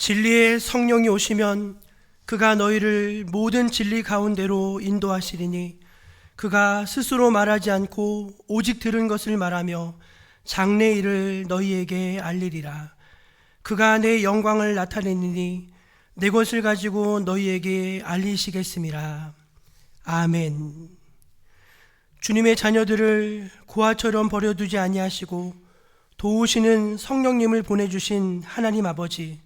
진리의 성령이 오시면 그가 너희를 모든 진리 가운데로 인도하시리니 그가 스스로 말하지 않고 오직 들은 것을 말하며 장래 일을 너희에게 알리리라. 그가 내 영광을 나타내리니 내 것을 가지고 너희에게 알리시겠음이라. 아멘. 주님의 자녀들을 고아처럼 버려두지 아니하시고 도우시는 성령님을 보내주신 하나님 아버지,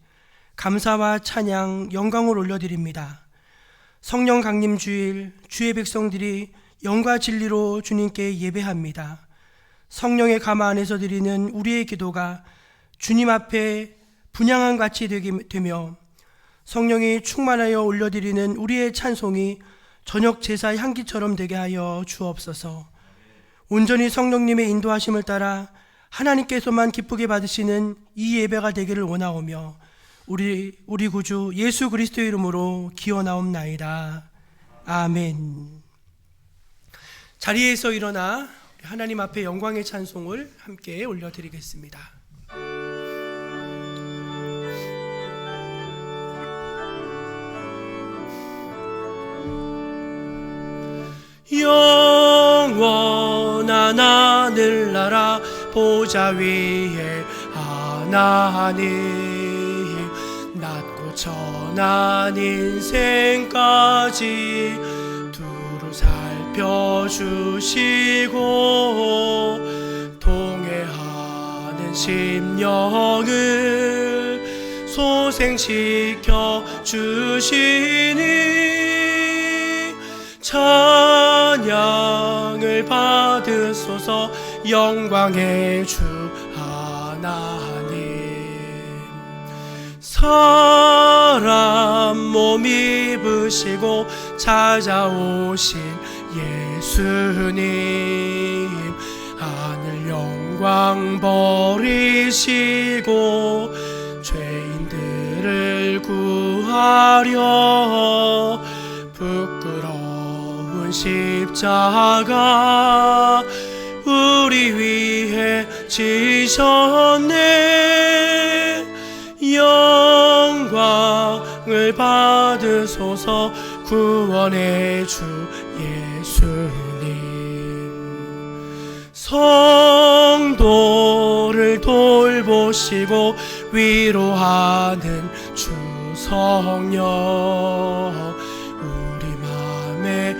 감사와 찬양, 영광을 올려드립니다. 성령 강림 주일, 주의 백성들이 영과 진리로 주님께 예배합니다. 성령의 가마 안에서 드리는 우리의 기도가 주님 앞에 분향한 같이 되며 성령이 충만하여 올려드리는 우리의 찬송이 저녁 제사 향기처럼 되게 하여 주옵소서. 온전히 성령님의 인도하심을 따라 하나님께서만 기쁘게 받으시는 이 예배가 되기를 원하오며 우리 구주 예수 그리스도의 이름으로 기원하옵나이다. 아멘. 자리에서 일어나 하나님 앞에 영광의 찬송을 함께 올려드리겠습니다. 영원한 하늘나라 보좌 위에 하나님, 낮고 천한 인생까지 두루 살펴주시고 동해하는 심령을 소생시켜 주시니 찬양을 받으소서. 영광의 주 하나님, 사람 몸 입으시고 찾아오신 예수님, 하늘 영광 버리시고 죄인들을 구하려 부끄러운 십자가 우리 위해 지셨네. 영광을 받으소서. 구원의 주 예수님, 성도를 돌보시고 위로하는 주 성령, 우리 맘에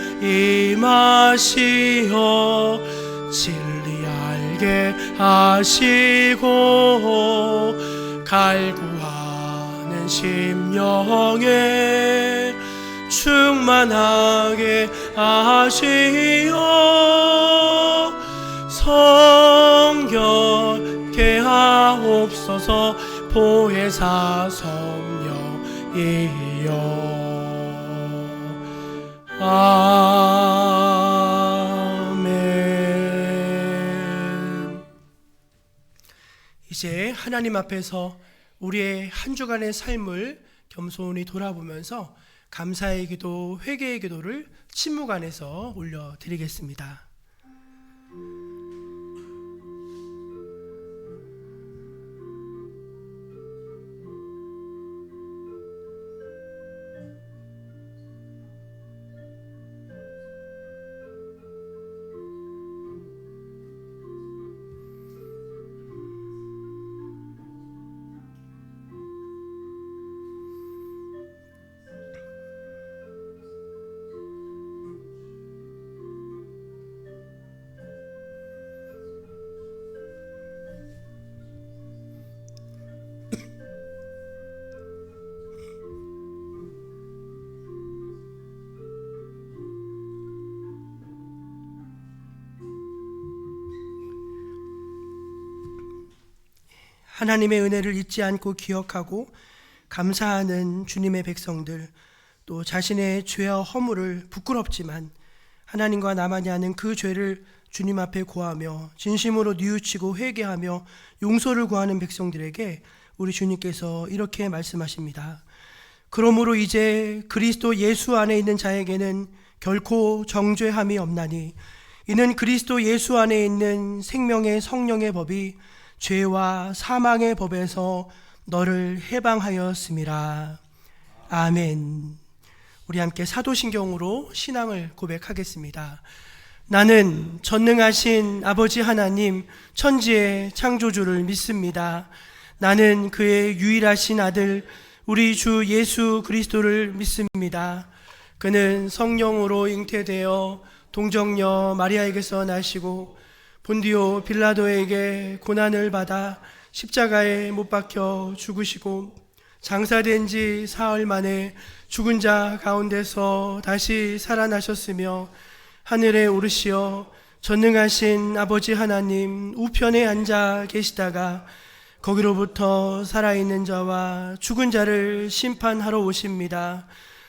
임하시어 진리 알게 하시고 갈구하는 심령에 충만하게 하시어 성결케 하옵소서. 보혜사 성령이여. 아멘. 이제 하나님 앞에서 우리의 한 주간의 삶을 겸손히 돌아보면서 감사의 기도, 회개의 기도를 침묵 안에서 올려드리겠습니다. 하나님의 은혜를 잊지 않고 기억하고 감사하는 주님의 백성들, 또 자신의 죄와 허물을 부끄럽지만 하나님과 나만이 아는 그 죄를 주님 앞에 고하며 진심으로 뉘우치고 회개하며 용서를 구하는 백성들에게 우리 주님께서 이렇게 말씀하십니다. 그러므로 이제 그리스도 예수 안에 있는 자에게는 결코 정죄함이 없나니 이는 그리스도 예수 안에 있는 생명의 성령의 법이 죄와 사망의 법에서 너를 해방하였음이라. 아멘. 우리 함께 사도신경으로 신앙을 고백하겠습니다. 나는 전능하신 아버지 하나님 천지의 창조주를 믿습니다. 나는 그의 유일하신 아들 우리 주 예수 그리스도를 믿습니다. 그는 성령으로 잉태되어 동정녀 마리아에게서 나시고 본디오 빌라도에게 고난을 받아 십자가에 못 박혀 죽으시고 장사된 지 사흘 만에 죽은 자 가운데서 다시 살아나셨으며 하늘에 오르시어 전능하신 아버지 하나님 우편에 앉아 계시다가 거기로부터 살아있는 자와 죽은 자를 심판하러 오십니다.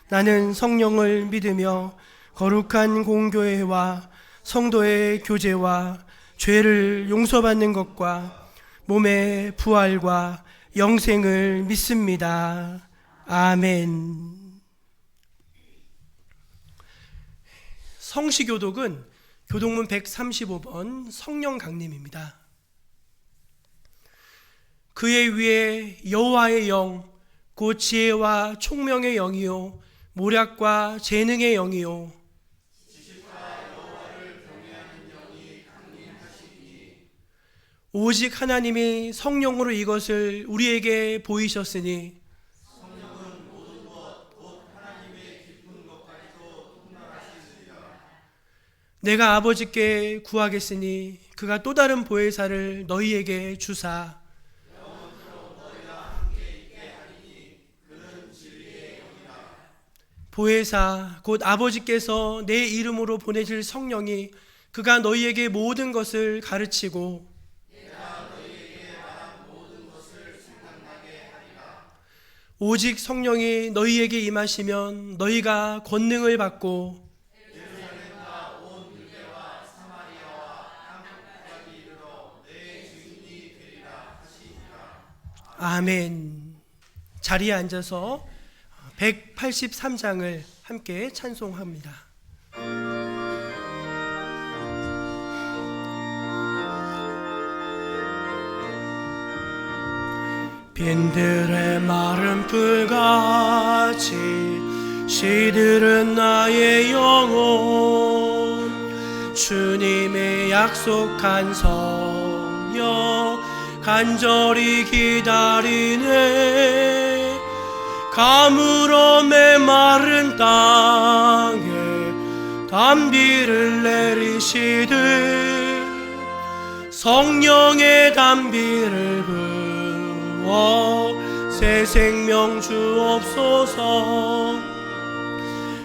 나는 성령을 믿으며 거룩한 공교회와 성도의 교제와 죄를 용서받는 것과 몸의 부활과 영생을 믿습니다. 아멘. 성시교독은 교독문 135번 성령 강림입니다. 그의 위에 여호와의 영, 곧 지혜와 총명의 영이요 모략과 재능의 영이요 오직 하나님이 성령으로 이것을 우리에게 보이셨으니 내가 아버지께 구하겠으니 그가 또 다른 보혜사를 너희에게 주사 보혜사 곧 아버지께서 내 이름으로 보내실 성령이 그가 너희에게 모든 것을 가르치고 오직 성령이 너희에게 임하시면 너희가 권능을 받고 아멘. 자리에 앉아서 183장을 함께 찬송합니다. 빈들의 마른 풀같이 시들은 나의 영혼 주님의 약속한 성령 간절히 기다리네. 가물어 메마른 땅에 담비를 내리시듯 성령의 담비를 부어 새 생명 주옵소서.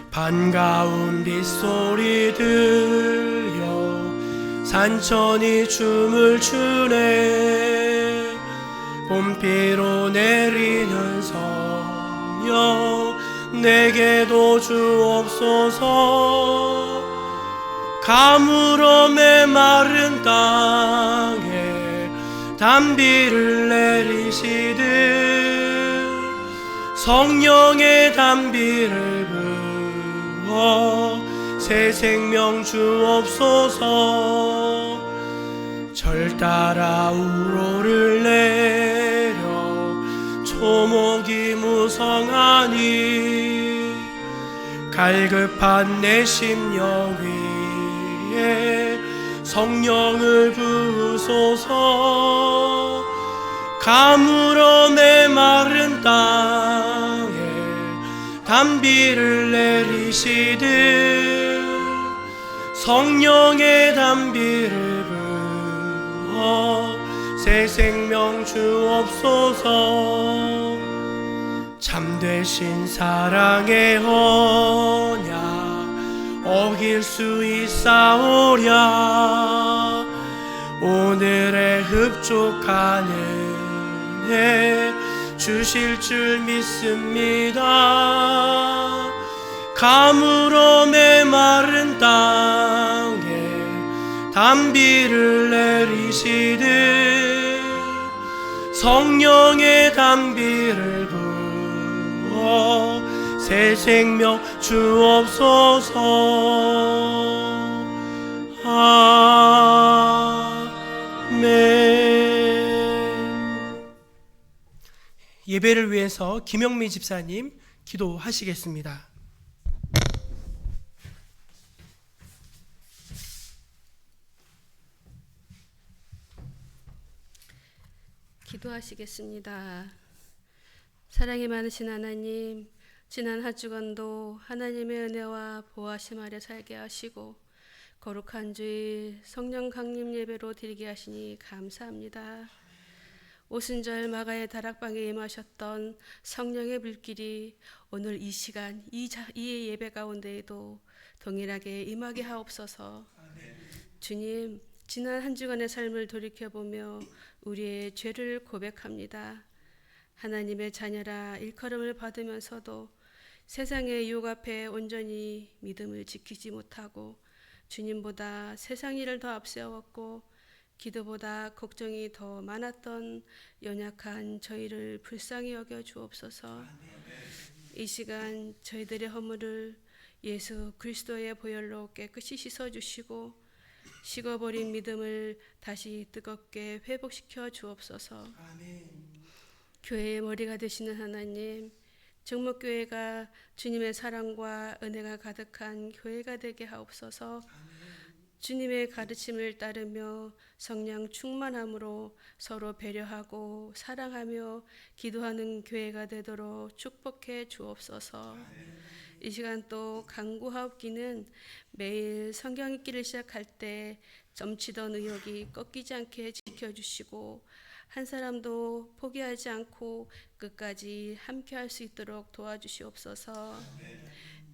반가운 빗소리 들려 산천이 춤을 추네. 봄비로 내리는 성령 내게도 주옵소서. 가물어 메마른 땅에 담비를 내리시듯 성령의 담비를 부어 새 생명 주옵소서. 절 따라 우로를 내려 초목이 무성하니 갈급한 내 심령 위에 성령을 부으소서. 가물어 메마른 땅에 담비를 내리시듯 성령의 담비를 부어 새 생명 주옵소서. 참되신 사랑의 언약 어길 수 있사오랴. 오늘의 흡족한 은혜 주실 줄 믿습니다. 가물어 메마른 땅에 담비를 내리시듯 성령의 담비를 부어 새 생명 주옵소서. 아멘. 예배를 위해서 김영미 집사님 기도하시겠습니다. 기도하시겠습니다. 사랑이 많으신 하나님, 지난 한 주간도 하나님의 은혜와 보호하심 아래 살게 하시고 거룩한 주일 성령 강림 예배로 드리게 하시니 감사합니다. 오순절 마가의 다락방에 임하셨던 성령의 불길이 오늘 이 시간 이 예배 가운데에도 동일하게 임하게 하옵소서. 주님, 지난 한 주간의 삶을 돌이켜보며 우리의 죄를 고백합니다. 하나님의 자녀라 일컬음을 받으면서도 세상의 유혹 앞에 온전히 믿음을 지키지 못하고 주님보다 세상 일을 더 앞세웠고 기도보다 걱정이 더 많았던 연약한 저희를 불쌍히 여겨 주옵소서. 이 시간 저희들의 허물을 예수 그리스도의 보혈로 깨끗이 씻어주시고 식어버린 믿음을 다시 뜨겁게 회복시켜 주옵소서. 교회의 머리가 되시는 하나님, 정목교회가 주님의 사랑과 은혜가 가득한 교회가 되게 하옵소서. 주님의 가르침을 따르며 성령 충만함으로 서로 배려하고 사랑하며 기도하는 교회가 되도록 축복해 주옵소서. 이 시간 또 간구하옵기는 매일 성경 읽기를 시작할 때 점치던 의욕이 꺾이지 않게 지켜주시고 한 사람도 포기하지 않고 끝까지 함께할 수 있도록 도와주시옵소서.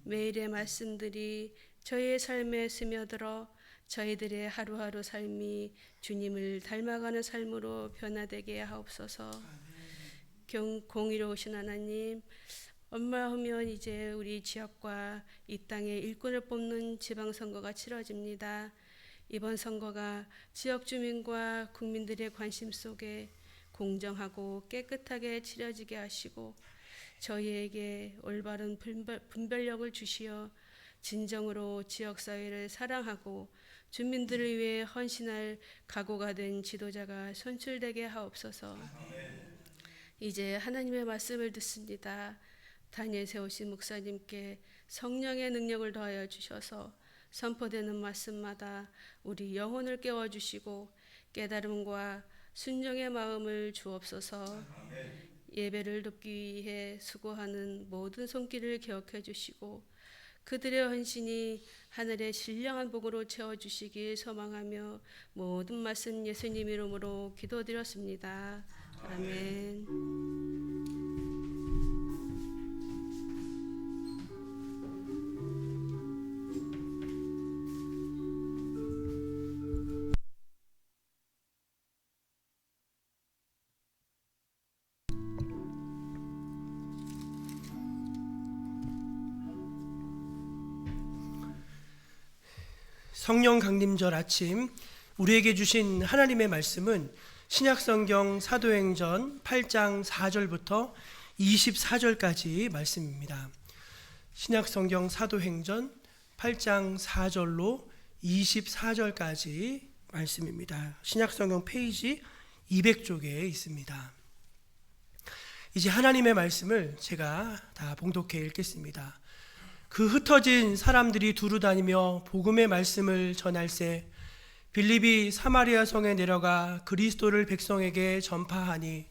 매일의 말씀들이 저희의 삶에 스며들어 저희들의 하루하루 삶이 주님을 닮아가는 삶으로 변화되게 하옵소서. 공의로우신 하나님, 얼마하면 이제 우리 지역과 이 땅의 일꾼을 뽑는 지방선거가 치러집니다. 이번 선거가 지역 주민과 국민들의 관심 속에 공정하고 깨끗하게 치러지게 하시고 저희에게 올바른 분별력을 주시어 진정으로 지역사회를 사랑하고 주민들을 위해 헌신할 각오가 된 지도자가 선출되게 하옵소서. 이제 하나님의 말씀을 듣습니다. 단위에 세우신 목사님께 성령의 능력을 더하여 주셔서 선포되는 말씀마다 우리 영혼을 깨워주시고 깨달음과 순종의 마음을 주옵소서. 예배를 돕기 위해 수고하는 모든 손길을 기억해 주시고 그들의 헌신이 하늘의 신령한 복으로 채워주시길 소망하며 모든 말씀 예수님 이름으로 기도드렸습니다. 아멘. 성령 강림절 아침 우리에게 주신 하나님의 말씀은 신약성경 사도행전 8장 4절부터 24절까지 말씀입니다. 신약성경 사도행전 8장 4절로 24절까지 말씀입니다. 신약성경 페이지 200쪽에 있습니다. 이제 하나님의 말씀을 제가 다 봉독해 읽겠습니다. 그 흩어진 사람들이 두루 다니며 복음의 말씀을 전할새 빌립이 사마리아 성에 내려가 그리스도를 백성에게 전파하니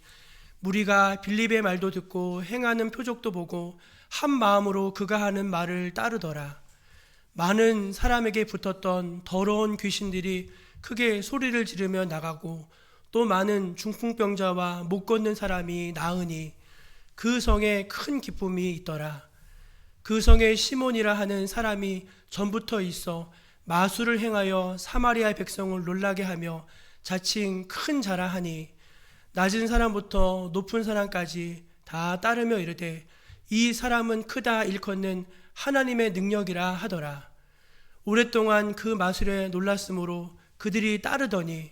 무리가 빌립의 말도 듣고 행하는 표적도 보고 한 마음으로 그가 하는 말을 따르더라. 많은 사람에게 붙었던 더러운 귀신들이 크게 소리를 지르며 나가고 또 많은 중풍병자와 못 걷는 사람이 나으니 그 성에 큰 기쁨이 있더라. 그 성에 시몬이라 하는 사람이 전부터 있어 마술을 행하여 사마리아 백성을 놀라게 하며 자칭 큰 자라하니 낮은 사람부터 높은 사람까지 다 따르며 이르되 이 사람은 크다 일컫는 하나님의 능력이라 하더라. 오랫동안 그 마술에 놀랐으므로 그들이 따르더니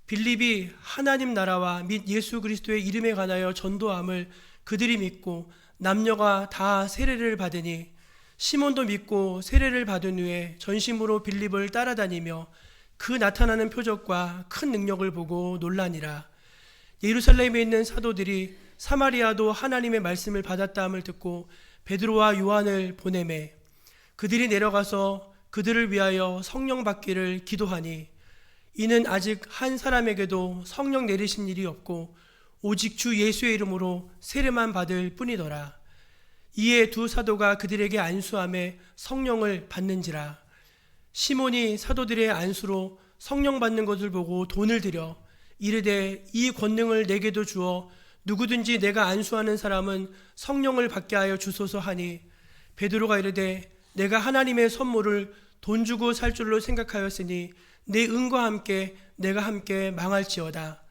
빌립이 하나님 나라와 및 예수 그리스도의 이름에 관하여 전도함을 그들이 믿고 남녀가 다 세례를 받으니 시몬도 믿고 세례를 받은 후에 전심으로 빌립을 따라다니며 그 나타나는 표적과 큰 능력을 보고 놀라니라. 예루살렘에 있는 사도들이 사마리아도 하나님의 말씀을 받았다함을 듣고 베드로와 요한을 보내매 그들이 내려가서 그들을 위하여 성령 받기를 기도하니 이는 아직 한 사람에게도 성령 내리신 일이 없고 오직 주 예수의 이름으로 세례만 받을 뿐이더라. 이에 두 사도가 그들에게 안수하며 성령을 받는지라. 시몬이 사도들의 안수로 성령 받는 것을 보고 돈을 들여 이르되 이 권능을 내게도 주어 누구든지 내가 안수하는 사람은 성령을 받게 하여 주소서 하니 베드로가 이르되 내가 하나님의 선물을 돈 주고 살 줄로 생각하였으니 내 은과 함께 내가 함께 망할지어다.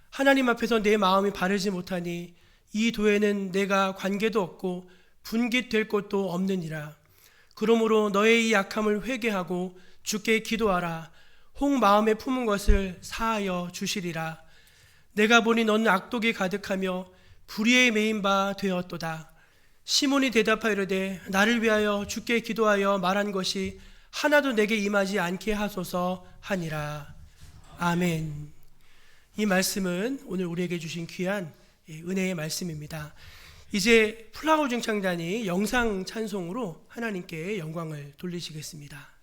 하나님 앞에서 내 마음이 바르지 못하니 이 도에는 내가 관계도 없고 분깃될 것도 없느니라. 그러므로 너의 이 약함을 회개하고 주께 기도하라. 혹 마음에 품은 것을 사하여 주시리라. 내가 보니 너는 악독이 가득하며 불의에 매인 바 되었도다. 시몬이 대답하여 이르되 나를 위하여 주께 기도하여 말한 것이 하나도 내게 임하지 않게 하소서 하니라. 아멘. 이 말씀은 오늘 우리에게 주신 귀한 은혜의 말씀입니다. 이제 플라워 중창단이 영상 찬송으로 하나님께 영광을 돌리시겠습니다.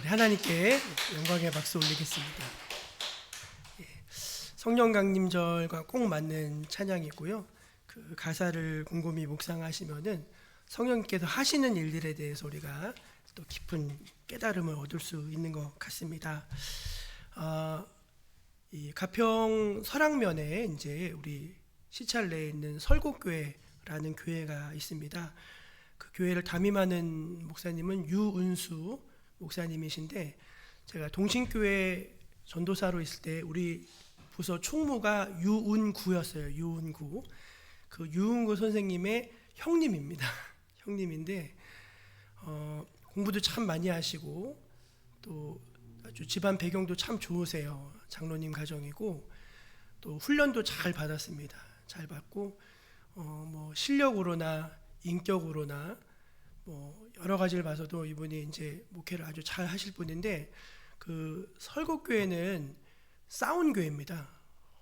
하나님께 영광의 박수 올리겠습니다. 성령 강림절과 꼭 맞는 찬양이고요. 그 가사를 곰곰이 묵상하시면은 성령님께서 하시는 일들에 대해서 우리가 또 깊은 깨달음을 얻을 수 있는 것 같습니다. 이 가평 설악면에 이제 우리 시찰내에 있는 설곡교회라는 교회가 있습니다. 그 교회를 담임하는 목사님은 유은수 목사님이신데, 제가 동신교회 전도사로 있을 때 우리 부서 총무가 유은구였어요. 유은구. 그 유은구 선생님의 형님입니다. 형님인데 공부도 참 많이 하시고 또 아주 집안 배경도 참 좋으세요. 장로님 가정이고 또 훈련도 잘 받았습니다. 잘 받고 뭐 실력으로나 인격으로나 뭐 여러 가지를 봐서도 이분이 이제 목회를 아주 잘 하실 분인데, 그 설곡교회는 싸운 교회입니다.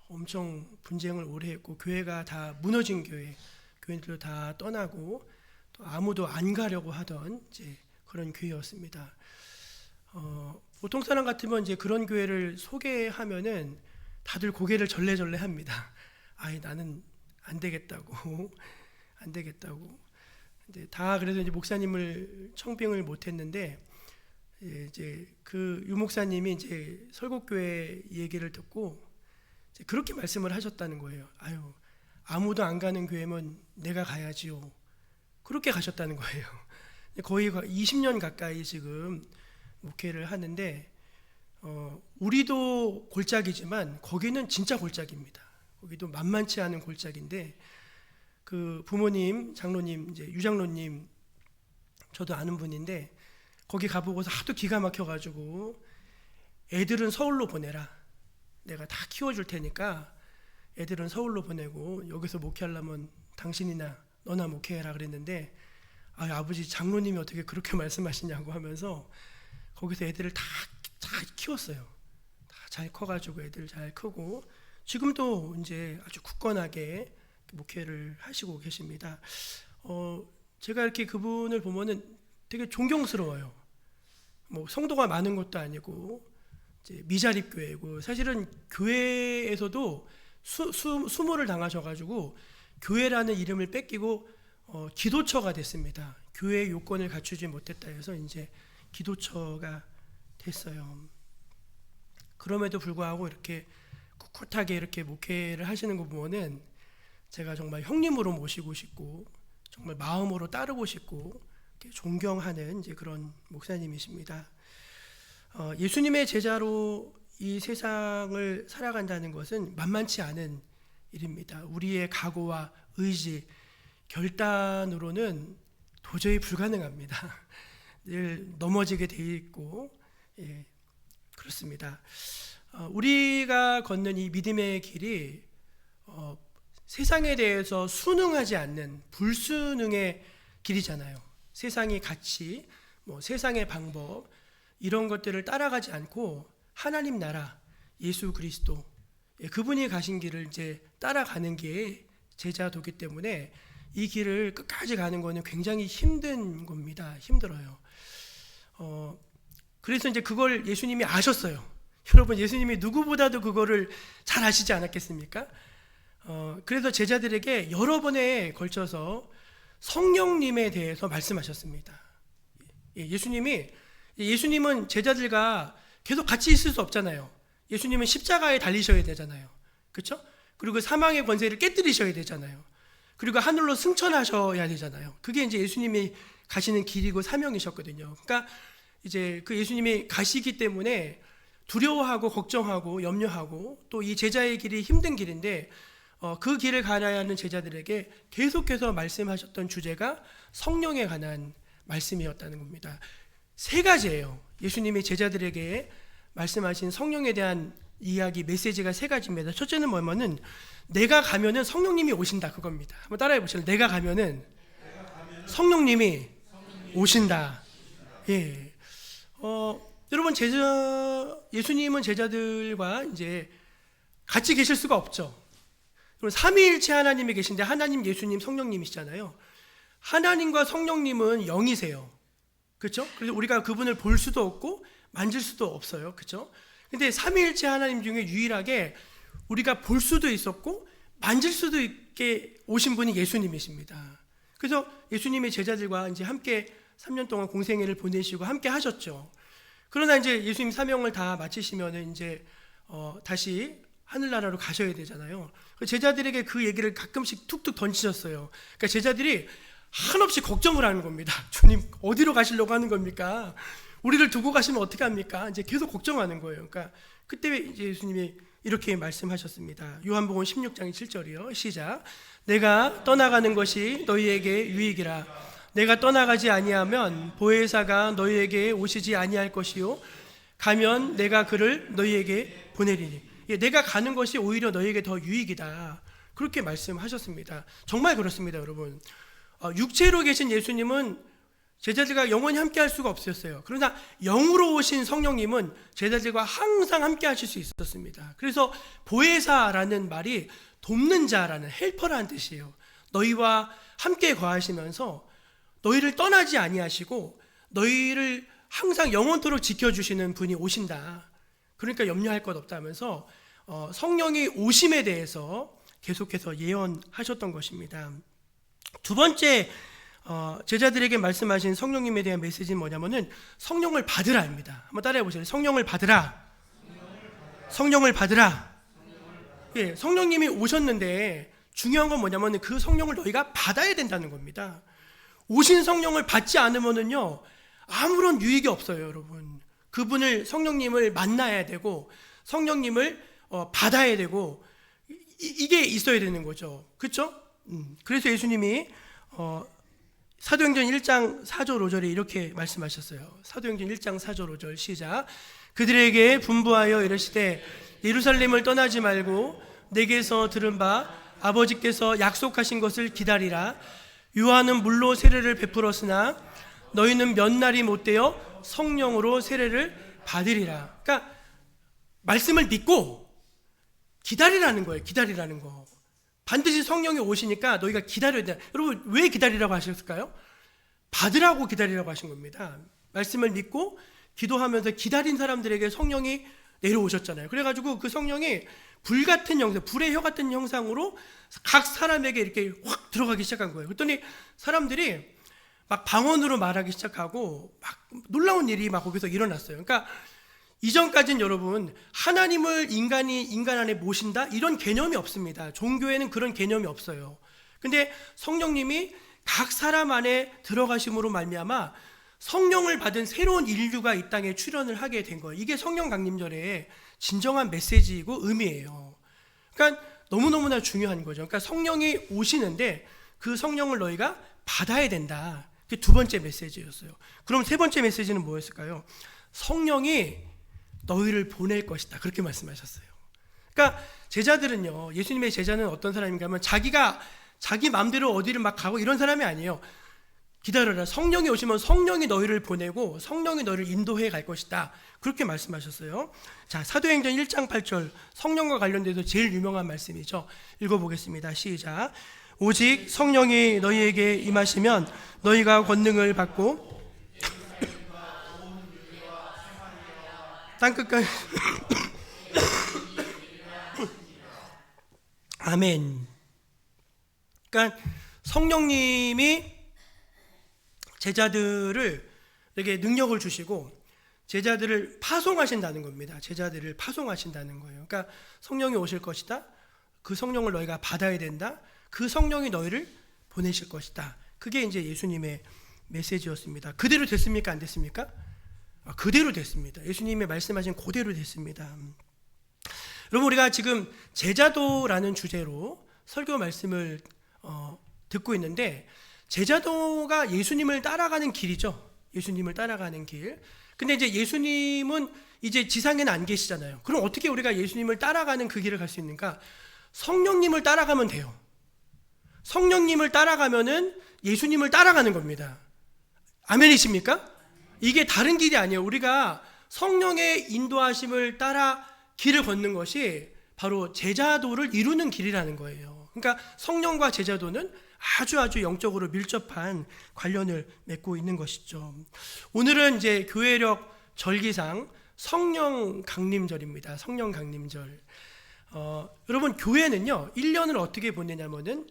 엄청 분쟁을 오래 했고 교회가 다 무너진 교회, 교인들도 다 떠나고 또 아무도 안 가려고 하던 이제 그런 교회였습니다. 보통 사람 같으면 이제 그런 교회를 소개하면은 다들 고개를 절레절레 합니다. 아예 나는 안 되겠다고 안 되겠다고. 이제 다 그래도 이제 목사님을 청빙을 못했는데, 이제 그 유 목사님이 이제 설곡교회 얘기를 듣고 그렇게 말씀을 하셨다는 거예요. 아유, 아무도 안 가는 교회면 내가 가야지요. 그렇게 가셨다는 거예요. 거의 20년 가까이 지금 목회를 하는데 우리도 골짜기지만 거기는 진짜 골짜기입니다. 거기도 만만치 않은 골짜기인데 그 부모님, 장로님, 이제 유장로님 저도 아는 분인데 거기 가보고서 하도 기가 막혀가지고 애들은 서울로 보내라. 내가 다 키워줄 테니까 애들은 서울로 보내고 여기서 목회하려면 당신이나 너나 목회해라 그랬는데 아버지 장로님이 어떻게 그렇게 말씀하시냐고 하면서 거기서 애들을 다 잘 키웠어요. 다 잘 커가지고 애들 잘 크고 지금도 이제 아주 굳건하게 목회를 하시고 계십니다. 제가 이렇게 그분을 보면은 되게 존경스러워요. 뭐 성도가 많은 것도 아니고 이제 미자립 교회고 사실은 교회에서도 수모를 당하셔가지고 교회라는 이름을 뺏기고 기도처가 됐습니다. 교회 요건을 갖추지 못했다 해서 이제 기도처가 됐어요. 그럼에도 불구하고 이렇게 꿋꿋하게 이렇게 목회를 하시는 거 보면은 제가 정말 형님으로 모시고 싶고 정말 마음으로 따르고 싶고 존경하는 이제 그런 목사님이십니다. 예수님의 제자로 이 세상을 살아간다는 것은 만만치 않은 일입니다. 우리의 각오와 의지, 결단으로는 도저히 불가능합니다. 늘 넘어지게 돼 있고 그렇습니다. 우리가 걷는 이 믿음의 길이 세상에 대해서 순응하지 않는 불순응의 길이잖아요. 세상의 가치, 세상의 방법 이런 것들을 따라가지 않고 하나님 나라, 예수 그리스도 그분이 가신 길을 이제 따라가는 게 제자도기 때문에 이 길을 끝까지 가는 거는 굉장히 힘든 겁니다. 힘들어요. 그래서 이제 그걸 예수님이 아셨어요. 여러분, 예수님이 누구보다도 그거를 잘 아시지 않았겠습니까? 그래서 제자들에게 여러 번에 걸쳐서 성령님에 대해서 말씀하셨습니다. 예수님은 제자들과 계속 같이 있을 수 없잖아요. 예수님은 십자가에 달리셔야 되잖아요. 그렇죠? 그리고 사망의 권세를 깨뜨리셔야 되잖아요. 그리고 하늘로 승천하셔야 되잖아요. 그게 이제 예수님이 가시는 길이고 사명이셨거든요. 그러니까 이제 그 예수님이 가시기 때문에 두려워하고 걱정하고 염려하고 또 이 제자의 길이 힘든 길인데 그 길을 가야 하는 제자들에게 계속해서 말씀하셨던 주제가 성령에 관한 말씀이었다는 겁니다. 세 가지예요. 예수님이 제자들에게 말씀하신 성령에 대한 이야기, 메시지가 세 가지입니다. 첫째는 뭐냐면은 내가 가면은 성령님이 오신다 그겁니다. 한번 따라해 보실래요? 내가 가면은 성령님이 오신다. 예. 여러분 예수님은 제자들과 이제 같이 계실 수가 없죠. 삼위일체 하나님이 계신데 하나님, 예수님, 성령님이시잖아요. 하나님과 성령님은 영이세요. 그렇죠? 그래서 우리가 그분을 볼 수도 없고 만질 수도 없어요. 그렇죠? 근데 삼위일체 하나님 중에 유일하게 우리가 볼 수도 있었고 만질 수도 있게 오신 분이 예수님이십니다. 그래서 예수님의 제자들과 이제 함께 3년 동안 공생애를 보내시고 함께 하셨죠. 그러나 이제 예수님 사명을 다 마치시면은 이제 다시 하늘나라로 가셔야 되잖아요. 제자들에게 그 얘기를 가끔씩 툭툭 던지셨어요. 그러니까 제자들이 한없이 걱정을 하는 겁니다. 주님 어디로 가시려고 하는 겁니까? 우리를 두고 가시면 어떻게 합니까? 이제 계속 걱정하는 거예요. 그러니까 그때 이제 예수님이 이렇게 말씀하셨습니다. 요한복음 16장 7절이요. 시작. 내가 떠나가는 것이 너희에게 유익이라. 내가 떠나가지 아니하면 보혜사가 너희에게 오시지 아니할 것이요. 가면 내가 그를 너희에게 보내리니. 내가 가는 것이 오히려 너희에게 더 유익이다. 그렇게 말씀하셨습니다. 정말 그렇습니다, 여러분. 육체로 계신 예수님은 제자들과 영원히 함께 할 수가 없었어요. 그러나 영으로 오신 성령님은 제자들과 항상 함께 하실 수 있었습니다. 그래서 보혜사라는 말이 돕는 자라는 헬퍼라는 뜻이에요. 너희와 함께 거하시면서 너희를 떠나지 아니하시고 너희를 항상 영원토록 지켜주시는 분이 오신다. 그러니까 염려할 것 없다면서 성령이 오심에 대해서 계속해서 예언하셨던 것입니다. 두 번째 제자들에게 말씀하신 성령님에 대한 메시지는 뭐냐면은 성령을 받으라입니다. 한번 따라해 보세요. 성령을 받으라. 성령을 받으라. 예, 성령님이 오셨는데 중요한 건 뭐냐면 그 성령을 너희가 받아야 된다는 겁니다. 오신 성령을 받지 않으면은요 아무런 유익이 없어요, 여러분. 그분을 성령님을 만나야 되고 성령님을 받아야 되고 이게 있어야 되는 거죠. 그렇죠? 그래서 예수님이 사도행전 1장 4절 5절에 이렇게 말씀하셨어요. 사도행전 1장 4절 5절 시작. 그들에게 분부하여 이르시되 예루살렘을 떠나지 말고 내게서 들은 바 아버지께서 약속하신 것을 기다리라. 요한은 물로 세례를 베풀었으나 너희는 몇 날이 못되어 성령으로 세례를 받으리라. 그러니까 말씀을 믿고 기다리라는 거예요. 기다리라는 거. 반드시 성령이 오시니까 너희가 기다려야 돼. 여러분 왜 기다리라고 하셨을까요? 받으라고 기다리라고 하신 겁니다. 말씀을 믿고 기도하면서 기다린 사람들에게 성령이 내려오셨잖아요. 그래가지고 그 성령이 불같은 형상, 불의 혀 같은 형상으로 각 사람에게 이렇게 확 들어가기 시작한 거예요. 그랬더니 사람들이 막 방언으로 말하기 시작하고 막 놀라운 일이 막 거기서 일어났어요. 그러니까 이전까지는 여러분 하나님을 인간 안에 모신다 이런 개념이 없습니다. 종교에는 그런 개념이 없어요. 근데 성령님이 각 사람 안에 들어가심으로 말미암아 성령을 받은 새로운 인류가 이 땅에 출현을 하게 된 거예요. 이게 성령 강림절의 진정한 메시지이고 의미예요. 그러니까 너무너무나 중요한 거죠. 그러니까 성령이 오시는데 그 성령을 너희가 받아야 된다. 그게 두 번째 메시지였어요. 그럼 세 번째 메시지는 뭐였을까요? 성령이 너희를 보낼 것이다. 그렇게 말씀하셨어요. 그러니까 제자들은요, 예수님의 제자는 어떤 사람인가 하면 자기 마음대로 어디를 막 가고 이런 사람이 아니에요. 기다려라. 성령이 오시면 성령이 너희를 보내고 성령이 너희를 인도해 갈 것이다. 그렇게 말씀하셨어요. 자, 사도행전 1장 8절 성령과 관련돼서 제일 유명한 말씀이죠. 읽어보겠습니다. 시작. 오직 성령이 너희에게 임하시면 너희가 권능을 받고 땅끝까지 아멘. 그러니까 성령님이 제자들을 이렇게 능력을 주시고 제자들을 파송하신다는 겁니다. 제자들을 파송하신다는 거예요. 그러니까 성령이 오실 것이다. 그 성령을 너희가 받아야 된다. 그 성령이 너희를 보내실 것이다. 그게 이제 예수님의 메시지였습니다. 그대로 됐습니까? 안 됐습니까? 그대로 됐습니다. 예수님이 말씀하신 그대로 됐습니다. 여러분 우리가 지금 제자도라는 주제로 설교 말씀을 듣고 있는데 제자도가 예수님을 따라가는 길이죠. 예수님을 따라가는 길. 근데 이제 예수님은 이제 지상에는 안 계시잖아요. 그럼 어떻게 우리가 예수님을 따라가는 그 길을 갈 수 있는가? 성령님을 따라가면 돼요. 성령님을 따라가면은 예수님을 따라가는 겁니다. 아멘이십니까? 이게 다른 길이 아니에요. 우리가 성령의 인도하심을 따라 길을 걷는 것이 바로 제자도를 이루는 길이라는 거예요. 그러니까 성령과 제자도는 아주 영적으로 밀접한 관련을 맺고 있는 것이죠. 오늘은 이제 교회력 절기상 성령 강림절입니다. 성령 강림절. 여러분 교회는요 1년을 어떻게 보내냐면은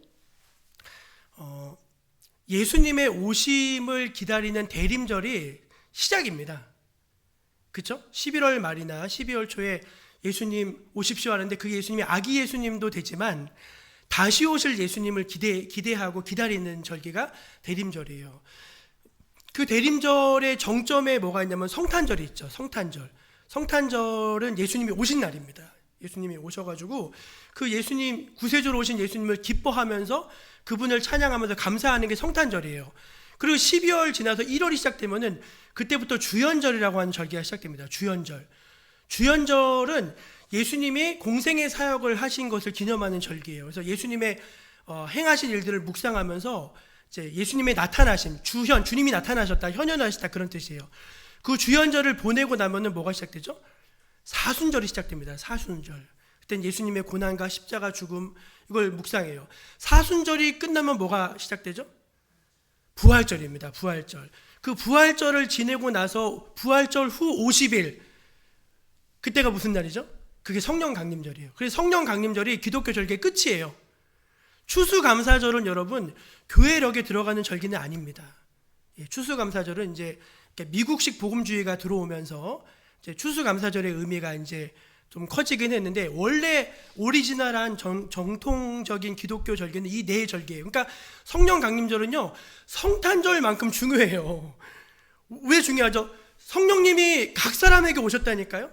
예수님의 오심을 기다리는 대림절이 시작입니다. 그렇죠? 11월 말이나 12월 초에 예수님 오십시오 하는데 그게 예수님이 아기 예수님도 되지만 다시 오실 예수님을 기대하고 기다리는 절기가 대림절이에요. 그 대림절의 정점에 뭐가 있냐면 성탄절이 있죠. 성탄절은 예수님이 오신 날입니다. 예수님이 오셔가지고 그 예수님 구세주로 오신 예수님을 기뻐하면서 그분을 찬양하면서 감사하는 게 성탄절이에요. 그리고 12월 지나서 1월이 시작되면은 그때부터 주연절이라고 하는 절기가 시작됩니다. 주연절은 예수님이 공생의 사역을 하신 것을 기념하는 절기예요. 그래서 예수님의 행하신 일들을 묵상하면서 이제 예수님의 나타나심, 주님이 나타나셨다, 현현하시다 그런 뜻이에요. 그 주연절을 보내고 나면은 뭐가 시작되죠? 사순절이 시작됩니다. 사순절. 그때는 예수님의 고난과 십자가 죽음 이걸 묵상해요. 사순절이 끝나면 뭐가 시작되죠? 부활절입니다. 부활절. 그 부활절을 지내고 나서 부활절 후 50일 그때가 무슨 날이죠? 그게 성령 강림절이에요. 그래서 성령 강림절이 기독교 절기의 끝이에요. 추수감사절은 여러분 교회력에 들어가는 절기는 아닙니다. 추수감사절은 이제 미국식 복음주의가 들어오면서 이제 추수감사절의 의미가 이제 좀 커지긴 했는데 원래 오리지널한 정통적인 기독교 절기는 이 네 절기예요. 그러니까 성령 강림절은요 성탄절만큼 중요해요. 왜 중요하죠? 성령님이 각 사람에게 오셨다니까요.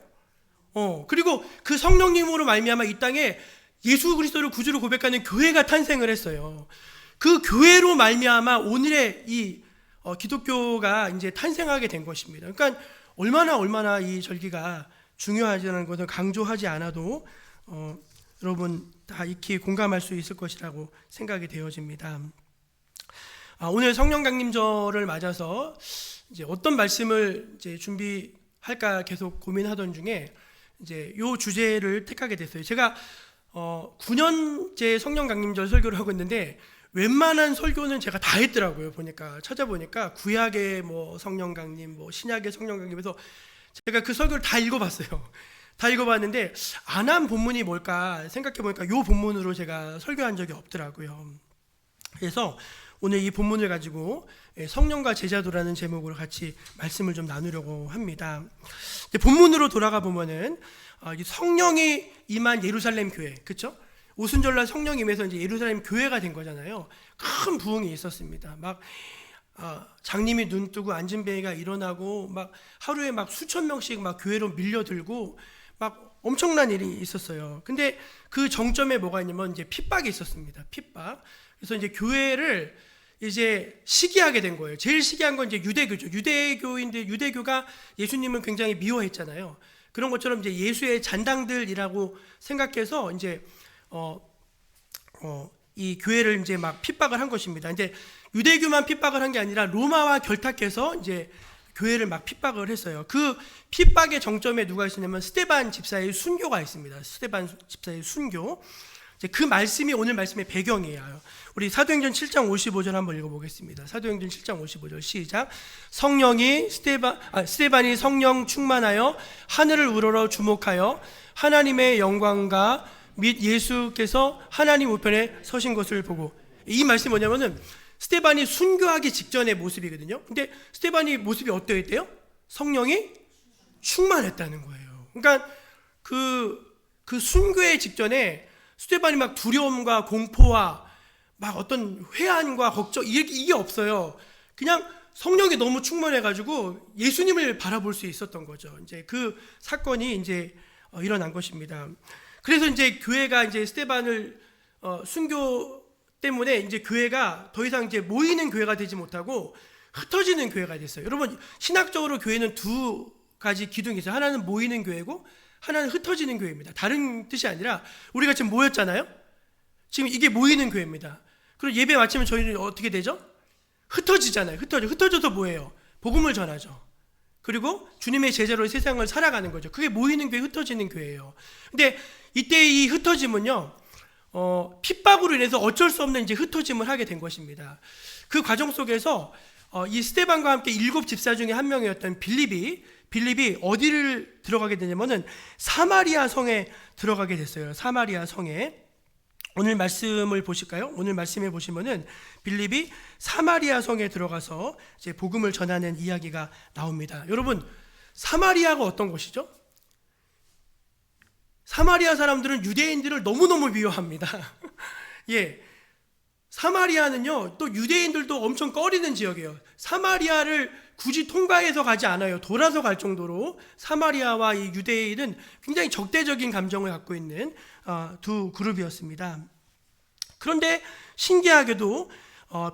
그리고 그 성령님으로 말미암아 이 땅에 예수 그리스도를 구주로 고백하는 교회가 탄생을 했어요. 그 교회로 말미암아 오늘의 이 기독교가 이제 탄생하게 된 것입니다. 그러니까 얼마나 이 절기가 중요하다는 것을 강조하지 않아도 여러분 다 익히 공감할 수 있을 것이라고 생각이 되어집니다. 오늘 성령 강림절을 맞아서 이제 어떤 말씀을 이제 준비할까 계속 고민하던 중에 이제 요 주제를 택하게 됐어요. 제가 9년째 성령 강림절 설교를 하고 있는데 웬만한 설교는 제가 다 했더라고요. 찾아보니까 구약의 뭐 성령 강림, 뭐 신약의 성령 강림에서 제가 그 설교를 다 읽어봤어요. 다 읽어봤는데 안 한 본문이 뭘까 생각해보니까 요 본문으로 제가 설교한 적이 없더라고요. 그래서 오늘 이 본문을 가지고 성령과 제자도라는 제목으로 같이 말씀을 좀 나누려고 합니다. 본문으로 돌아가 보면은 성령이 임한 예루살렘 교회, 그렇죠? 오순절날 성령이 임해서 이제 예루살렘 교회가 된 거잖아요. 큰 부흥이 있었습니다. 막 장님이 눈 뜨고 안진뱅이가 일어나고 막 하루에 막 수천 명씩 막 교회로 밀려들고 막 엄청난 일이 있었어요. 근데 그 정점에 뭐가 있냐면 이제 핍박이 있었습니다. 핍박. 그래서 이제 교회를 이제 시기하게 된 거예요. 제일 시기한 건 이제 유대교죠. 유대교인데 유대교가 예수님을 굉장히 미워했잖아요. 그런 것처럼 이제 예수의 잔당들이라고 생각해서 이제 이 교회를 이제 막 핍박을 한 것입니다. 이제 유대교만 핍박을 한 게 아니라 로마와 결탁해서 이제 교회를 막 핍박을 했어요. 그 핍박의 정점에 누가 있었냐면 스데반 집사의 순교가 있습니다. 스데반 집사의 순교. 이제 그 말씀이 오늘 말씀의 배경이에요. 우리 사도행전 7장 55절 한번 읽어보겠습니다. 사도행전 7장 55절 시작. 스데반이 성령 충만하여 하늘을 우러러 주목하여 하나님의 영광과 및 예수께서 하나님 우편에 서신 것을 보고, 이 말씀이 뭐냐면은 스데반이 순교하기 직전의 모습이거든요. 근데 스데반이 모습이 어떠했대요? 성령이 충만했다는 거예요. 그러니까 그 순교의 직전에 스데반이 막 두려움과 공포와 막 어떤 회한과 걱정 이게 없어요. 그냥 성령이 너무 충만해가지고 예수님을 바라볼 수 있었던 거죠. 이제 그 사건이 이제 일어난 것입니다. 그래서 이제 교회가 이제 스데반을 순교 때문에 이제 교회가 더 이상 이제 모이는 교회가 되지 못하고 흩어지는 교회가 됐어요. 여러분 신학적으로 교회는 두 가지 기둥이 있어요. 하나는 모이는 교회고 하나는 흩어지는 교회입니다. 다른 뜻이 아니라 우리가 지금 모였잖아요. 지금 이게 모이는 교회입니다. 그리고 예배 마치면 저희는 어떻게 되죠? 흩어지잖아요. 흩어져서 뭐예요? 복음을 전하죠. 그리고 주님의 제자로 세상을 살아가는 거죠. 그게 모이는 교회, 흩어지는 교회예요. 근데 이때 이 흩어짐은요, 핍박으로 인해서 어쩔 수 없는 이제 흩어짐을 하게 된 것입니다. 그 과정 속에서 이 스데반과 함께 7 집사 중에 한 명이었던 빌립이 어디를 들어가게 되냐면은 사마리아 성에 들어가게 됐어요. 사마리아 성에. 오늘 말씀을 보실까요? 오늘 말씀에 보시면은 빌립이 사마리아 성에 들어가서 이제 복음을 전하는 이야기가 나옵니다. 여러분, 사마리아가 어떤 곳이죠? 사마리아 사람들은 유대인들을 너무너무 미워합니다. 예. 사마리아는요, 또 유대인들도 엄청 꺼리는 지역이에요. 사마리아를 굳이 통과해서 가지 않아요. 돌아서 갈 정도로 사마리아와 이 유대인은 굉장히 적대적인 감정을 갖고 있는 두 그룹이었습니다. 그런데 신기하게도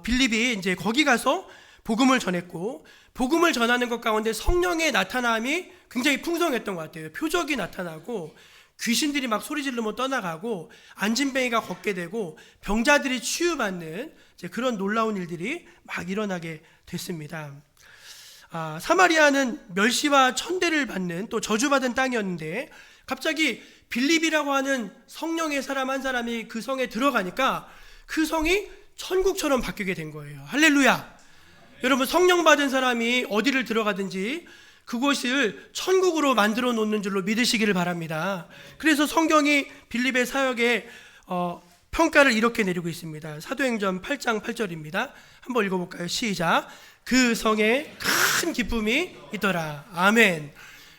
빌립이 이제 거기 가서 복음을 전했고, 복음을 전하는 것 가운데 성령의 나타남이 굉장히 풍성했던 것 같아요. 표적이 나타나고 귀신들이 막 소리 지르며 떠나가고 안진뱅이가 걷게 되고 병자들이 치유받는 이제 그런 놀라운 일들이 막 일어나게 됐습니다. 사마리아는 멸시와 천대를 받는 또 저주받은 땅이었는데 갑자기 빌립이라고 하는 성령의 사람 한 사람이 그 성에 들어가니까 그 성이 천국처럼 바뀌게 된 거예요. 할렐루야. 여러분, 성령 받은 사람이 어디를 들어가든지 그곳을 천국으로 만들어 놓는 줄로 믿으시기를 바랍니다. 그래서 성경이 빌립의 사역에 평가를 이렇게 내리고 있습니다. 사도행전 8장 8절입니다. 한번 읽어볼까요? 시작. 그 성에 큰 기쁨이 있더라. 아멘.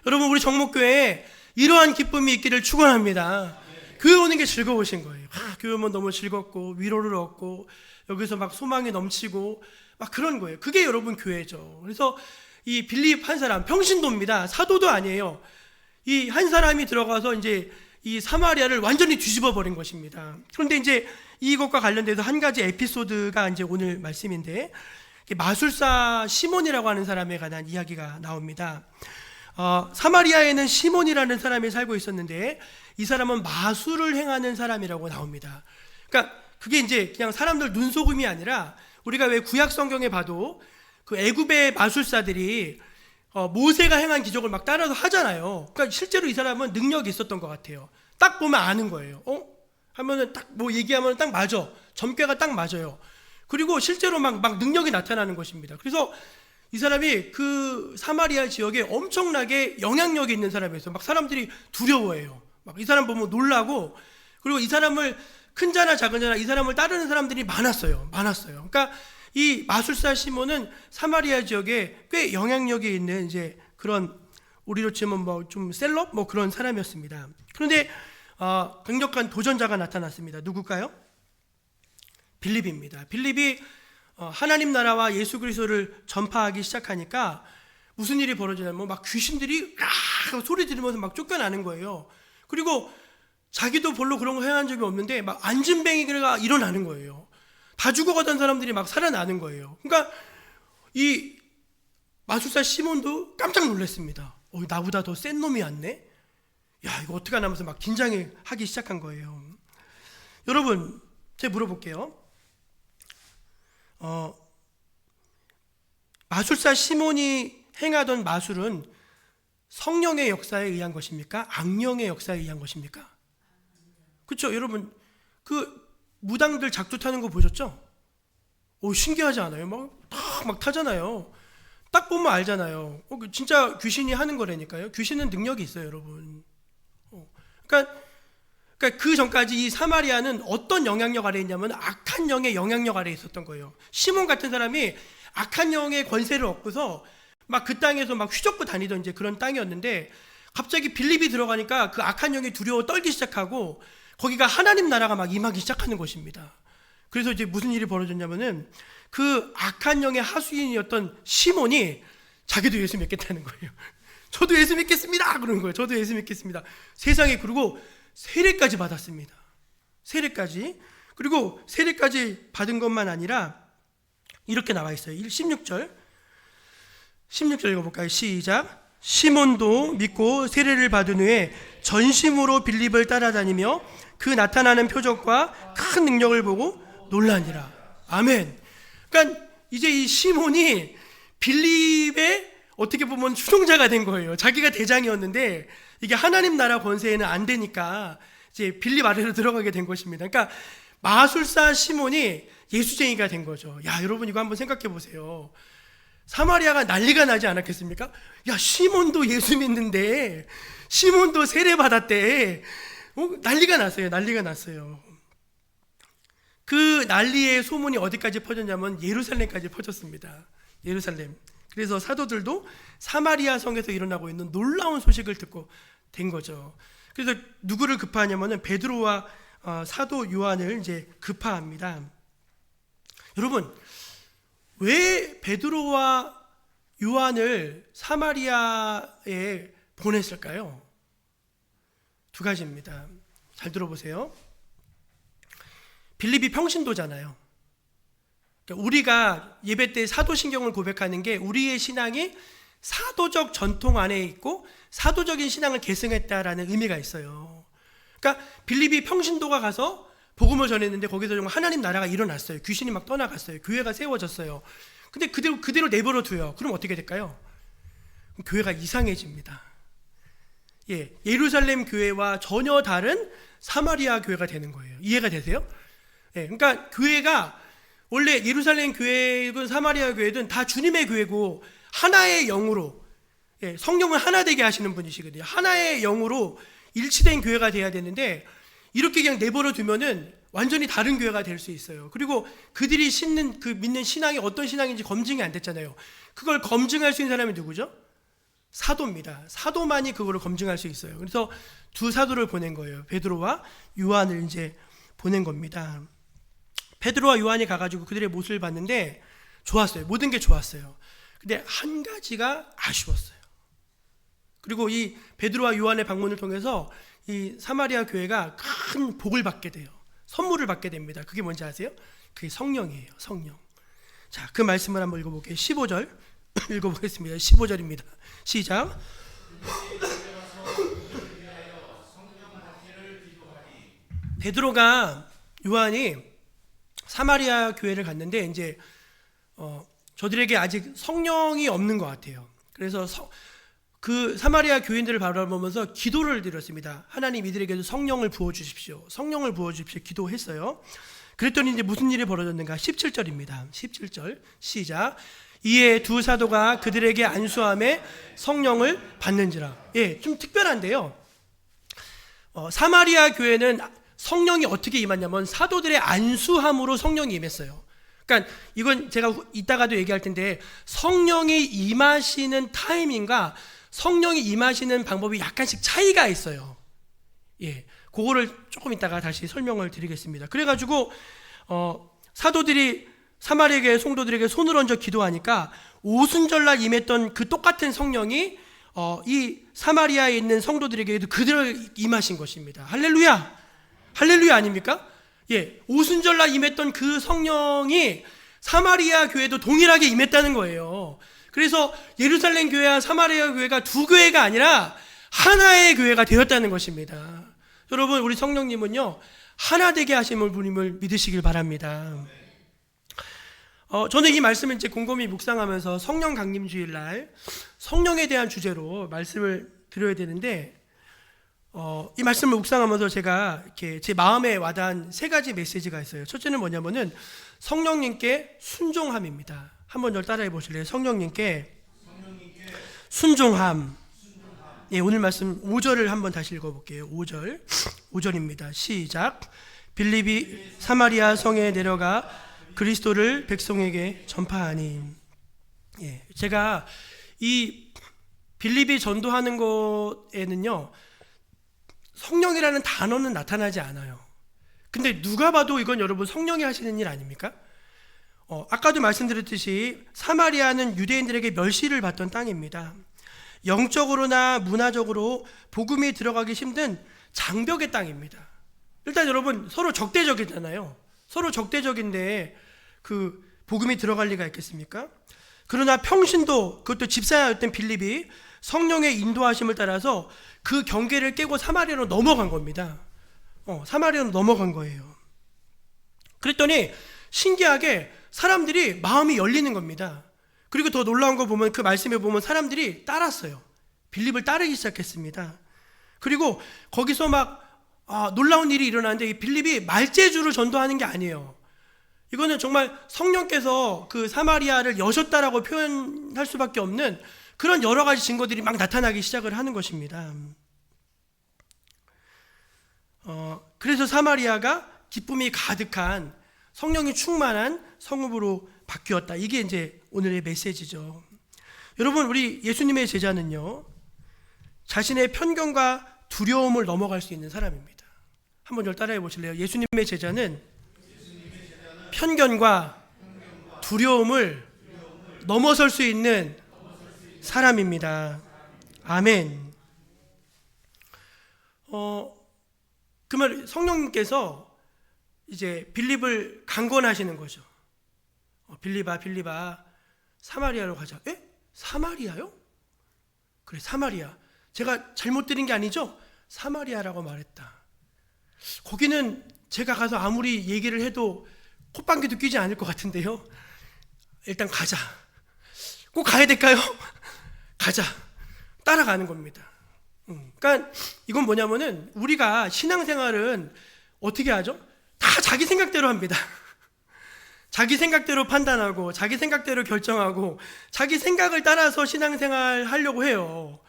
여러분, 우리 정목교회에 이러한 기쁨이 있기를 축원합니다. 교회 오는 게 즐거우신 거예요. 교회 오면 너무 즐겁고 위로를 얻고 여기서 막 소망이 넘치고 막 그런 거예요. 그게 여러분 교회죠. 그래서 이 빌립 한 사람 평신도입니다. 사도도 아니에요. 이 한 사람이 들어가서 이제 이 사마리아를 완전히 뒤집어 버린 것입니다. 그런데 이제 이것과 관련돼서 한 가지 에피소드가 이제 오늘 말씀인데, 마술사 시몬이라고 하는 사람에 관한 이야기가 나옵니다. 사마리아에는 시몬이라는 사람이 살고 있었는데 이 사람은 마술을 행하는 사람이라고 나옵니다. 그러니까 그게 이제 그냥 사람들 눈속임이 아니라 우리가 왜 구약 성경에 봐도 그 애굽의 마술사들이 모세가 행한 기적을 막 따라서 하잖아요. 그러니까 실제로 이 사람은 능력이 있었던 것 같아요. 딱 보면 아는 거예요. 하면은 딱 뭐 얘기하면 딱 맞아. 점괘가 딱 맞아요. 그리고 실제로 막 능력이 나타나는 것입니다. 그래서 이 사람이 그 사마리아 지역에 엄청나게 영향력이 있는 사람이었어요. 막 사람들이 두려워해요. 막 이 사람 보면 놀라고, 그리고 이 사람을 큰 자나 작은 자나 이 사람을 따르는 사람들이 많았어요. 그러니까 이 마술사 시몬은 사마리아 지역에 꽤 영향력이 있는 이제 그런, 우리로 치면 뭐 좀 셀럽 뭐 그런 사람이었습니다. 그런데 강력한 도전자가 나타났습니다. 누굴까요? 빌립입니다. 빌립이 하나님 나라와 예수 그리스도를 전파하기 시작하니까 무슨 일이 벌어지냐면 막 귀신들이 소리 지르면서 막 쫓겨나는 거예요. 그리고 자기도 별로 그런 거 행한 적이 없는데 막 안진뱅이가 일어나는 거예요. 다 죽어가던 사람들이 막 살아나는 거예요. 그러니까 이 마술사 시몬도 깜짝 놀랐습니다. 나보다 더 센 놈이 왔네? 야, 이거 어떡하나 하면서 막 긴장하기 시작한 거예요. 여러분, 제가 물어볼게요. 마술사 시몬이 행하던 마술은 성령의 역사에 의한 것입니까? 악령의 역사에 의한 것입니까? 그렇죠? 여러분, 그 무당들 작두 타는 거 보셨죠? 신기하지 않아요? 막 타잖아요. 딱 보면 알잖아요. 진짜 귀신이 하는 거라니까요. 귀신은 능력이 있어요, 여러분. 그러니까 그 전까지 이 사마리아는 어떤 영향력 아래에 있냐면 악한 영의 영향력 아래에 있었던 거예요. 시몬 같은 사람이 악한 영의 권세를 얻고서 막 그 땅에서 막 휘젓고 다니던 이제 그런 땅이었는데, 갑자기 빌립이 들어가니까 그 악한 영이 두려워 떨기 시작하고 거기가 하나님 나라가 막 임하기 시작하는 것입니다. 그래서 이제 무슨 일이 벌어졌냐면은 그 악한 영의 하수인이었던 시몬이 자기도 예수 믿겠다는 거예요. 저도 예수 믿겠습니다. 그러는 거예요. 저도 예수 믿겠습니다. 세상에, 그리고 세례까지 받았습니다. 세례까지. 그리고 세례까지 받은 것만 아니라 이렇게 나와 있어요. 16절 읽어볼까요? 시작. 시몬도 믿고 세례를 받은 후에 전심으로 빌립을 따라다니며 그 나타나는 표적과 큰 능력을 보고 놀라니라. 아멘. 그러니까 이제 이 시몬이 빌립의 어떻게 보면 추종자가 된 거예요. 자기가 대장이었는데 이게 하나님 나라 권세에는 안 되니까 이제 빌립 아래로 들어가게 된 것입니다. 그러니까 마술사 시몬이 예수쟁이가 된 거죠. 야, 여러분 이거 한번 생각해 보세요. 사마리아가 난리가 나지 않았겠습니까? 야, 시몬도 예수 믿는데, 시몬도 세례 받았대. 난리가 났어요. 그 난리의 소문이 어디까지 퍼졌냐면 예루살렘까지 퍼졌습니다. 예루살렘. 그래서 사도들도 사마리아 성에서 일어나고 있는 놀라운 소식을 듣고 된 거죠. 그래서 누구를 급파하냐면은 베드로와 사도 요한을 이제 급파합니다. 여러분, 왜 베드로와 요한을 사마리아에 보냈을까요? 두 가지입니다. 잘 들어보세요. 빌립이 평신도잖아요. 그러니까 우리가 예배 때 사도신경을 고백하는 게 우리의 신앙이 사도적 전통 안에 있고 사도적인 신앙을 계승했다라는 의미가 있어요. 그러니까 빌립이 평신도가 가서 복음을 전했는데 거기서 정말 하나님 나라가 일어났어요. 귀신이 막 떠나갔어요. 교회가 세워졌어요. 근데 그대로 내버려 둬요. 그럼 어떻게 될까요? 교회가 이상해집니다. 예루살렘 교회와 전혀 다른 사마리아 교회가 되는 거예요. 이해가 되세요? 그러니까 교회가 원래 예루살렘 교회든 사마리아 교회든 다 주님의 교회고 하나의 영으로, 성령을 하나 되게 하시는 분이시거든요. 하나의 영으로 일치된 교회가 돼야 되는데 이렇게 그냥 내버려 두면은 완전히 다른 교회가 될 수 있어요. 그리고 그들이 믿는 신앙이 어떤 신앙인지 검증이 안 됐잖아요. 그걸 검증할 수 있는 사람이 누구죠? 사도입니다. 사도만이 그거를 검증할 수 있어요. 그래서 두 사도를 보낸 거예요. 베드로와 요한을 이제 보낸 겁니다. 베드로와 요한이 가가지고 그들의 모습을 봤는데 좋았어요. 모든 게 좋았어요. 근데 한 가지가 아쉬웠어요. 그리고 이 베드로와 요한의 방문을 통해서 이 사마리아 교회가 큰 복을 받게 돼요. 선물을 받게 됩니다. 그게 뭔지 아세요? 그게 성령이에요. 성령. 자, 그 말씀을 한번 읽어볼게요. 15절 읽어보겠습니다. 15절입니다. 시작. 베드로가 요한이 사마리아 교회를 갔는데 이제 저들에게 아직 성령이 없는 것 같아요. 그래서 그 사마리아 교인들을 바라보면서 기도를 드렸습니다. 하나님 이들에게도 성령을 부어주십시오. 성령을 부어주십시오. 기도했어요. 그랬더니 이제 무슨 일이 벌어졌는가? 17절입니다. 17절 시작. 이에 두 사도가 그들에게 안수함에 성령을 받는지라. 예, 좀 특별한데요. 사마리아 교회는 성령이 어떻게 임했냐면 사도들의 안수함으로 성령이 임했어요. 그러니까 이건 제가 이따가도 얘기할 텐데 성령이 임하시는 타이밍과 성령이 임하시는 방법이 약간씩 차이가 있어요. 예, 그거를 조금 이따가 다시 설명을 드리겠습니다. 그래가지고 사도들이 사마리아 교회 성도들에게 손을 얹어 기도하니까 오순절날 임했던 그 똑같은 성령이 이 사마리아에 있는 성도들에게도 그대로 임하신 것입니다. 할렐루야, 할렐루야 아닙니까? 예, 오순절날 임했던 그 성령이 사마리아 교회도 동일하게 임했다는 거예요. 그래서 예루살렘 교회와 사마리아 교회가 두 교회가 아니라 하나의 교회가 되었다는 것입니다. 여러분, 우리 성령님은요 하나 되게 하심을 분임을 믿으시길 바랍니다. 저는 이 말씀을 이제 곰곰이 묵상하면서 성령 강림 주일날 성령에 대한 주제로 말씀을 드려야 되는데 이 말씀을 묵상하면서 제가 이렇게 제 마음에 와닿은 세 가지 메시지가 있어요. 첫째는 뭐냐면은 성령님께 순종함입니다. 한번 절 따라해 보실래요? 성령님께 순종함. 예, 오늘 말씀 5절을 한번 다시 읽어볼게요. 5절입니다. 시작. 빌립이 사마리아 성에 내려가 그리스도를 백성에게 전파하니. 예, 제가 이 빌립이 전도하는 것에는요 성령이라는 단어는 나타나지 않아요. 근데 누가 봐도 이건 여러분 성령이 하시는 일 아닙니까? 아까도 말씀드렸듯이 사마리아는 유대인들에게 멸시를 받던 땅입니다. 영적으로나 문화적으로 복음이 들어가기 힘든 장벽의 땅입니다. 일단 여러분 서로 적대적이잖아요. 서로 적대적인데 그 복음이 들어갈 리가 있겠습니까? 그러나 평신도, 그것도 집사였던 빌립이 성령의 인도하심을 따라서 그 경계를 깨고 사마리아로 넘어간 겁니다. 사마리아로 넘어간 거예요. 그랬더니 신기하게 사람들이 마음이 열리는 겁니다. 그리고 더 놀라운 거 보면 그 말씀에 보면 사람들이 따랐어요. 빌립을 따르기 시작했습니다. 그리고 거기서 막 놀라운 일이 일어나는데 이 빌립이 말재주를 전도하는 게 아니에요. 이거는 정말 성령께서 그 사마리아를 여셨다라고 표현할 수밖에 없는 그런 여러 가지 증거들이 막 나타나기 시작을 하는 것입니다. 그래서 사마리아가 기쁨이 가득한 성령이 충만한 성읍으로 바뀌었다. 이게 이제 오늘의 메시지죠. 여러분, 우리 예수님의 제자는요 자신의 편견과 두려움을 넘어갈 수 있는 사람입니다. 한번 절 따라해 보실래요? 예수님의 제자는 편견과 두려움을 넘어설 수 있는 사람입니다. 아멘. 그 말 성령님께서 이제 빌립을 강권하시는 거죠. 빌립아 사마리아로 가자. 에? 사마리아요? 그래, 사마리아. 제가 잘못 들은 게 아니죠? 사마리아라고 말했다. 거기는 제가 가서 아무리 얘기를 해도 콧방귀도 뀌지 않을 것 같은데요. 일단 가자. 꼭 가야 될까요? 가자. 따라가는 겁니다. 그러니까 이건 뭐냐면은 우리가 신앙생활은 어떻게 하죠? 다 자기 생각대로 합니다. 자기 생각대로 판단하고 자기 생각대로 결정하고 자기 생각을 따라서 신앙생활 하려고 해요.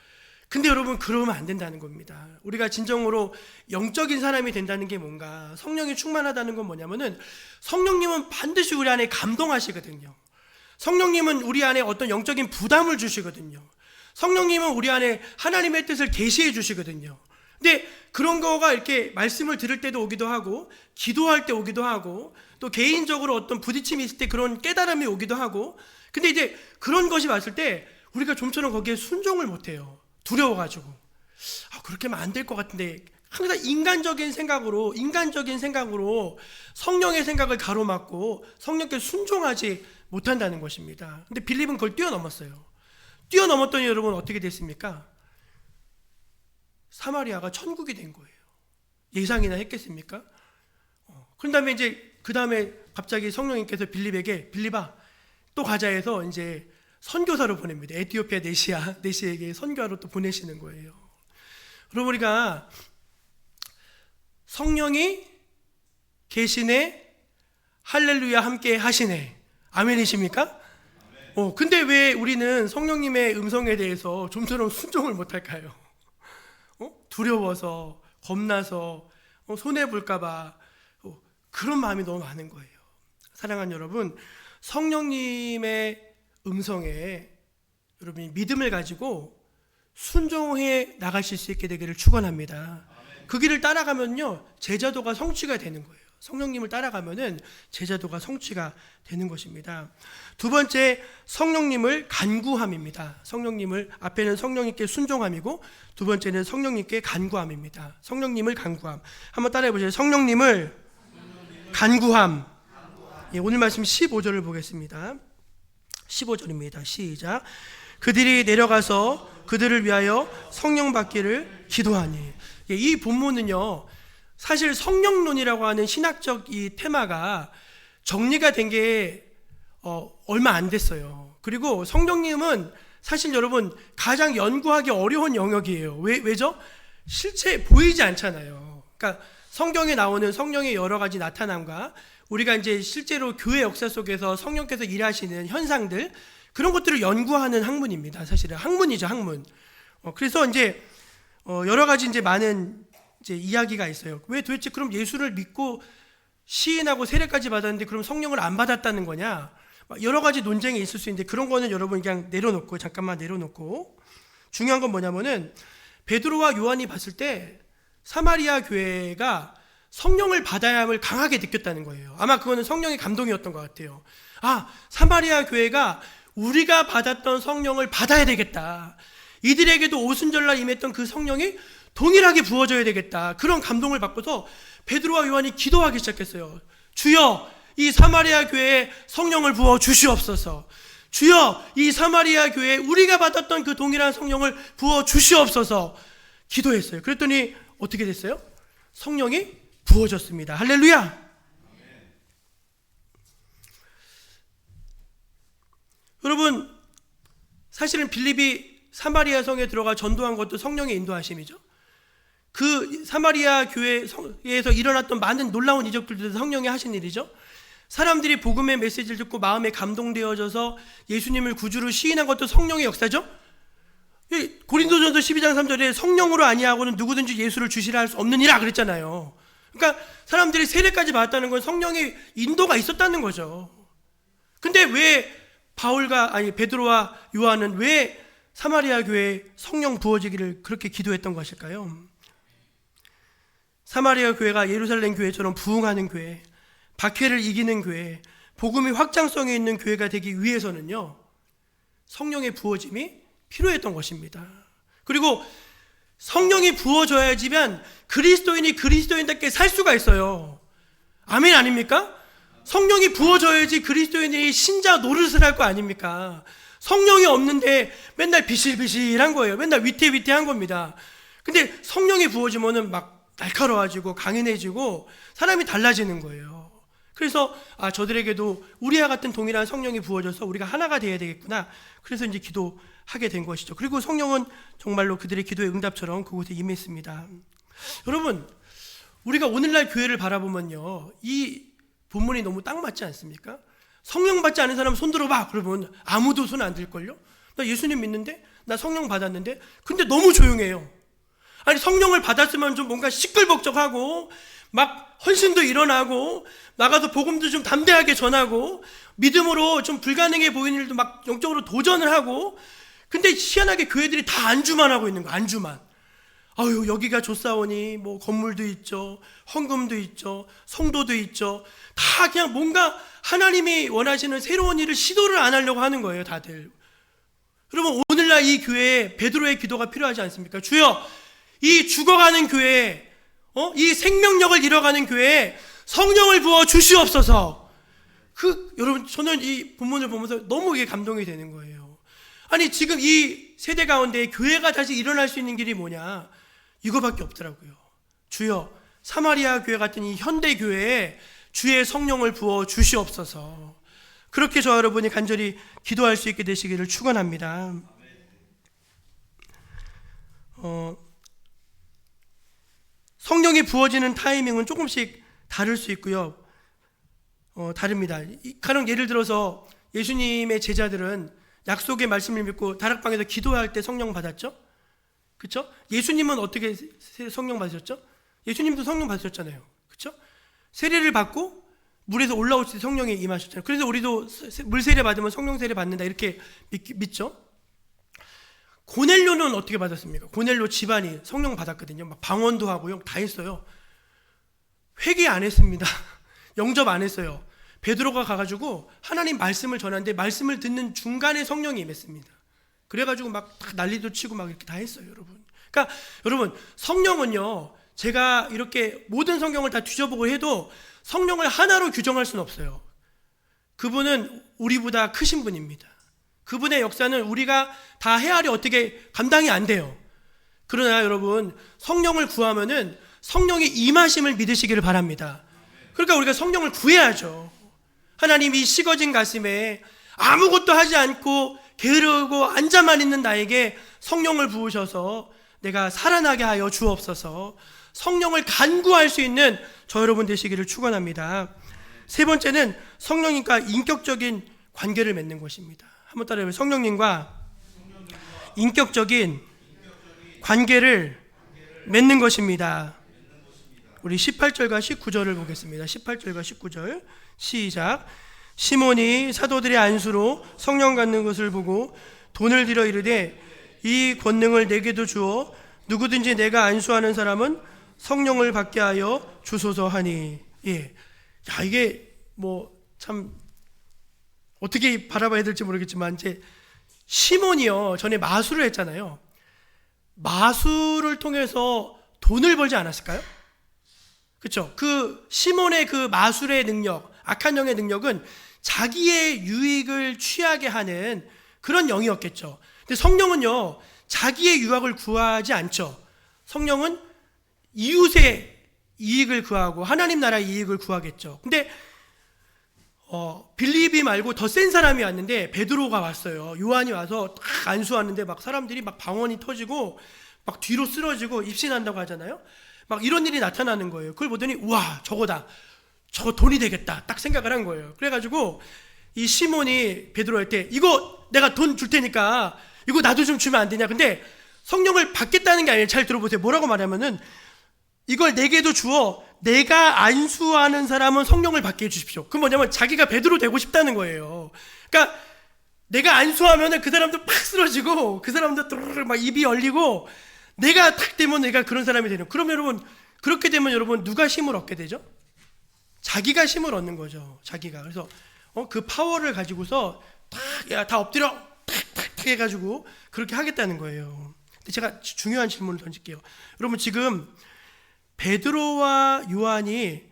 근데 여러분, 그러면 안 된다는 겁니다. 우리가 진정으로 영적인 사람이 된다는 게 뭔가, 성령이 충만하다는 건 뭐냐면은 성령님은 반드시 우리 안에 감동하시거든요. 성령님은 우리 안에 어떤 영적인 부담을 주시거든요. 성령님은 우리 안에 하나님의 뜻을 계시해 주시거든요. 근데 그런 거가 이렇게 말씀을 들을 때도 오기도 하고, 기도할 때 오기도 하고, 또 개인적으로 어떤 부딪힘이 있을 때 그런 깨달음이 오기도 하고, 근데 이제 그런 것이 왔을 때 우리가 좀처럼 거기에 순종을 못해요. 두려워가지고. 그렇게 하면 안 될 것 같은데, 항상 인간적인 생각으로 성령의 생각을 가로막고 성령께 순종하지 못한다는 것입니다. 근데 빌립은 그걸 뛰어넘었어요. 뛰어넘었더니 여러분 어떻게 됐습니까? 사마리아가 천국이 된 거예요. 예상이나 했겠습니까? 그런 다음에 이제 그 다음에 갑자기 성령님께서 빌립에게, 빌립아 또 가자 해서 이제 선교사로 보냅니다. 에티오피아 네시에게 선교하러 또 보내시는 거예요. 그러고 우리가 성령이 계시네, 할렐루야 함께 하시네, 아멘이십니까? 근데 왜 우리는 성령님의 음성에 대해서 좀처럼 순종을 못할까요? 두려워서, 겁나서, 손해볼까봐 그런 마음이 너무 많은 거예요. 사랑하는 여러분, 성령님의 음성에 여러분이 믿음을 가지고 순종해 나가실 수 있게 되기를 축원합니다. 그 길을 따라가면요, 제자도가 성취가 되는 거예요. 성령님을 따라가면은 제자도가 성취가 되는 것입니다. 두 번째, 성령님을 간구함입니다. 성령님을, 앞에는 성령님께 순종함이고 두 번째는 성령님께 간구함입니다. 성령님을 간구함. 한번 따라해 보세요. 성령님을 간구함. 오늘 말씀 15절을 보겠습니다. 15절입니다. 시작. 그들이 내려가서 그들을 위하여 성령 받기를 기도하니. 이 본문은요, 사실 성령론이라고 하는 신학적 이 테마가 정리가 된 게 얼마 안 됐어요. 그리고 성령님은 사실 여러분 가장 연구하기 어려운 영역이에요. 왜죠? 실제 보이지 않잖아요. 그러니까 성경에 나오는 성령의 여러 가지 나타남과 우리가 이제 실제로 교회 역사 속에서 성령께서 일하시는 현상들, 그런 것들을 연구하는 학문입니다. 사실은 학문이죠, 학문. 그래서 이제 여러 가지 이제 많은 이제 이야기가 있어요. 왜 도대체 그럼 예수를 믿고 시인하고 세례까지 받았는데 그럼 성령을 안 받았다는 거냐? 여러 가지 논쟁이 있을 수 있는데 그런 거는 여러분 그냥 내려놓고, 잠깐만 내려놓고, 중요한 건 뭐냐면은 베드로와 요한이 봤을 때 사마리아 교회가 성령을 받아야 함을 강하게 느꼈다는 거예요. 아마 그거는 성령의 감동이었던 것 같아요. 사마리아 교회가 우리가 받았던 성령을 받아야 되겠다. 이들에게도 오순절날 임했던 그 성령이 동일하게 부어져야 되겠다. 그런 감동을 받고서 베드로와 요한이 기도하기 시작했어요. 주여, 이 사마리아 교회에 성령을 부어 주시옵소서. 주여, 이 사마리아 교회에 우리가 받았던 그 동일한 성령을 부어 주시옵소서. 기도했어요. 그랬더니 어떻게 됐어요? 성령이 부어졌습니다. 할렐루야. 여러분, 사실은 빌립이 사마리아 성에 들어가 전도한 것도 성령의 인도하심이죠. 그 사마리아 교회에서 일어났던 많은 놀라운 이적들도 성령이 하신 일이죠. 사람들이 복음의 메시지를 듣고 마음에 감동되어져서 예수님을 구주로 시인한 것도 성령의 역사죠. 고린도전서 12장 3절에 성령으로 아니하고는 누구든지 예수를 주시라 할 수 없느니라 그랬잖아요. 그러니까 사람들이 세례까지 받았다는 건 성령의 인도가 있었다는 거죠. 근데 왜 베드로와 요한은 왜 사마리아 교회에 성령 부어지기를 그렇게 기도했던 것일까요? 사마리아 교회가 예루살렘 교회처럼 부흥하는 교회, 박해를 이기는 교회, 복음의 확장성이 있는 교회가 되기 위해서는요, 성령의 부어짐이 필요했던 것입니다. 그리고 성령이 부어져야지만 그리스도인이 그리스도인답게 살 수가 있어요. 아멘 아닙니까? 성령이 부어져야지 그리스도인이 신자 노릇을 할 거 아닙니까? 성령이 없는데 맨날 비실비실한 거예요. 맨날 위태위태한 겁니다. 근데 성령이 부어지면은 막 날카로워지고 강인해지고 사람이 달라지는 거예요. 그래서 저들에게도 우리와 같은 동일한 성령이 부어져서 우리가 하나가 되어야 되겠구나. 그래서 이제 기도하게 된 것이죠. 그리고 성령은 정말로 그들의 기도의 응답처럼 그곳에 임했습니다. 여러분, 우리가 오늘날 교회를 바라보면요, 이 본문이 너무 딱 맞지 않습니까? 성령 받지 않은 사람 손 들어봐. 그러면 아무도 손 안 들걸요? 나 예수님 믿는데, 나 성령 받았는데, 근데 너무 조용해요. 아니, 성령을 받았으면 좀 뭔가 시끌벅적하고 막 헌신도 일어나고 나가서 복음도 좀 담대하게 전하고 믿음으로 좀 불가능해 보이는 일도 막 영적으로 도전을 하고, 근데 희한하게 교회들이 다 안주만 하고 있는 거야. 안주만. 아유, 여기가 좋사오니 뭐 건물도 있죠, 헌금도 있죠, 성도도 있죠. 다 그냥 뭔가 하나님이 원하시는 새로운 일을 시도를 안 하려고 하는 거예요, 다들. 여러분, 오늘날 이 교회에 베드로의 기도가 필요하지 않습니까? 주여, 이 죽어가는 교회에, 이 생명력을 잃어가는 교회에 성령을 부어 주시옵소서. 여러분, 저는 이 본문을 보면서 너무 이게 감동이 되는 거예요. 아니, 지금 이 세대 가운데 교회가 다시 일어날 수 있는 길이 뭐냐? 이거밖에 없더라고요. 주여, 사마리아 교회 같은 이 현대 교회에 주의 성령을 부어 주시옵소서. 그렇게 저 여러분이 간절히 기도할 수 있게 되시기를 축원합니다. 성령이 부어지는 타이밍은 조금씩 다를 수 있고요. 다릅니다. 가령 예를 들어서 예수님의 제자들은 약속의 말씀을 믿고 다락방에서 기도할 때 성령 받았죠? 그렇죠? 예수님은 어떻게 성령 받으셨죠? 예수님도 성령 받으셨잖아요. 그렇죠? 세례를 받고 물에서 올라올 때 성령이 임하셨잖아요. 그래서 우리도 물 세례 받으면 성령 세례 받는다 이렇게 믿죠? 고넬료는 어떻게 받았습니까? 고넬료 집안이 성령 받았거든요. 막 방언도 하고요, 다 했어요. 회개 안 했습니다. 영접 안 했어요. 베드로가 가가지고 하나님 말씀을 전하는데 말씀을 듣는 중간에 성령이 임했습니다. 그래가지고 막 난리도 치고 막 이렇게 다 했어요, 여러분. 그러니까 여러분, 성령은요, 제가 이렇게 모든 성경을 다 뒤져보고 해도 성령을 하나로 규정할 수는 없어요. 그분은 우리보다 크신 분입니다. 그분의 역사는 우리가 다 헤아려 어떻게 감당이 안 돼요. 그러나 여러분, 성령을 구하면은 성령의 임하심을 믿으시기를 바랍니다. 그러니까 우리가 성령을 구해야죠. 하나님이 식어진 가슴에 아무것도 하지 않고 게으르고 앉아만 있는 나에게 성령을 부으셔서 내가 살아나게 하여 주옵소서. 성령을 간구할 수 있는 저 여러분 되시기를 축원합니다. 세 번째는 성령님과 인격적인 관계를 맺는 것입니다. 한번 따라해보세요. 성령님과 인격적인 관계를 맺는 것입니다. 우리 18절과 19절을 보겠습니다. 18절과 19절 시작. 시몬이 사도들의 안수로 성령 갖는 것을 보고 돈을 들여 이르되 이 권능을 내게도 주어 누구든지 내가 안수하는 사람은 성령을 받게 하여 주소서 하니. 예. 야, 이게 뭐 참 어떻게 바라봐야 될지 모르겠지만 이제 시몬이요, 전에 마술을 했잖아요. 마술을 통해서 돈을 벌지 않았을까요? 그렇죠? 그 시몬의 그 마술의 능력, 악한 영의 능력은 자기의 유익을 취하게 하는 그런 영이었겠죠. 근데 성령은요, 자기의 유익을 구하지 않죠. 성령은 이웃의 이익을 구하고 하나님 나라의 이익을 구하겠죠. 근데 빌립이 말고 더 센 사람이 왔는데 베드로가 왔어요. 요한이 와서 딱 안수하는데 막 사람들이 막 방언이 터지고 막 뒤로 쓰러지고 입신한다고 하잖아요. 막 이런 일이 나타나는 거예요. 그걸 보더니 우와, 저거다, 저거 돈이 되겠다 딱 생각을 한 거예요. 그래가지고 이 시몬이 베드로한테 이거 내가 돈 줄 테니까 이거 나도 좀 주면 안 되냐. 근데 성령을 받겠다는 게 아니에요. 잘 들어보세요. 뭐라고 말하면은 이걸 내게도 주어 내가 안수하는 사람은 성령을 받게 해주십시오. 그건 뭐냐면 자기가 베드로 되고 싶다는 거예요. 그러니까 내가 안수하면은 그 사람도 팍 쓰러지고 그 사람도 또르르 막 입이 열리고 내가 탁 되면 내가 그런 사람이 되는. 그럼 여러분, 그렇게 되면 여러분 누가 힘을 얻게 되죠? 자기가 힘을 얻는 거죠. 자기가. 그래서 그 파워를 가지고서 다 엎드려 탁 해가지고 그렇게 하겠다는 거예요. 근데 제가 중요한 질문을 던질게요. 여러분, 지금 베드로와 요한이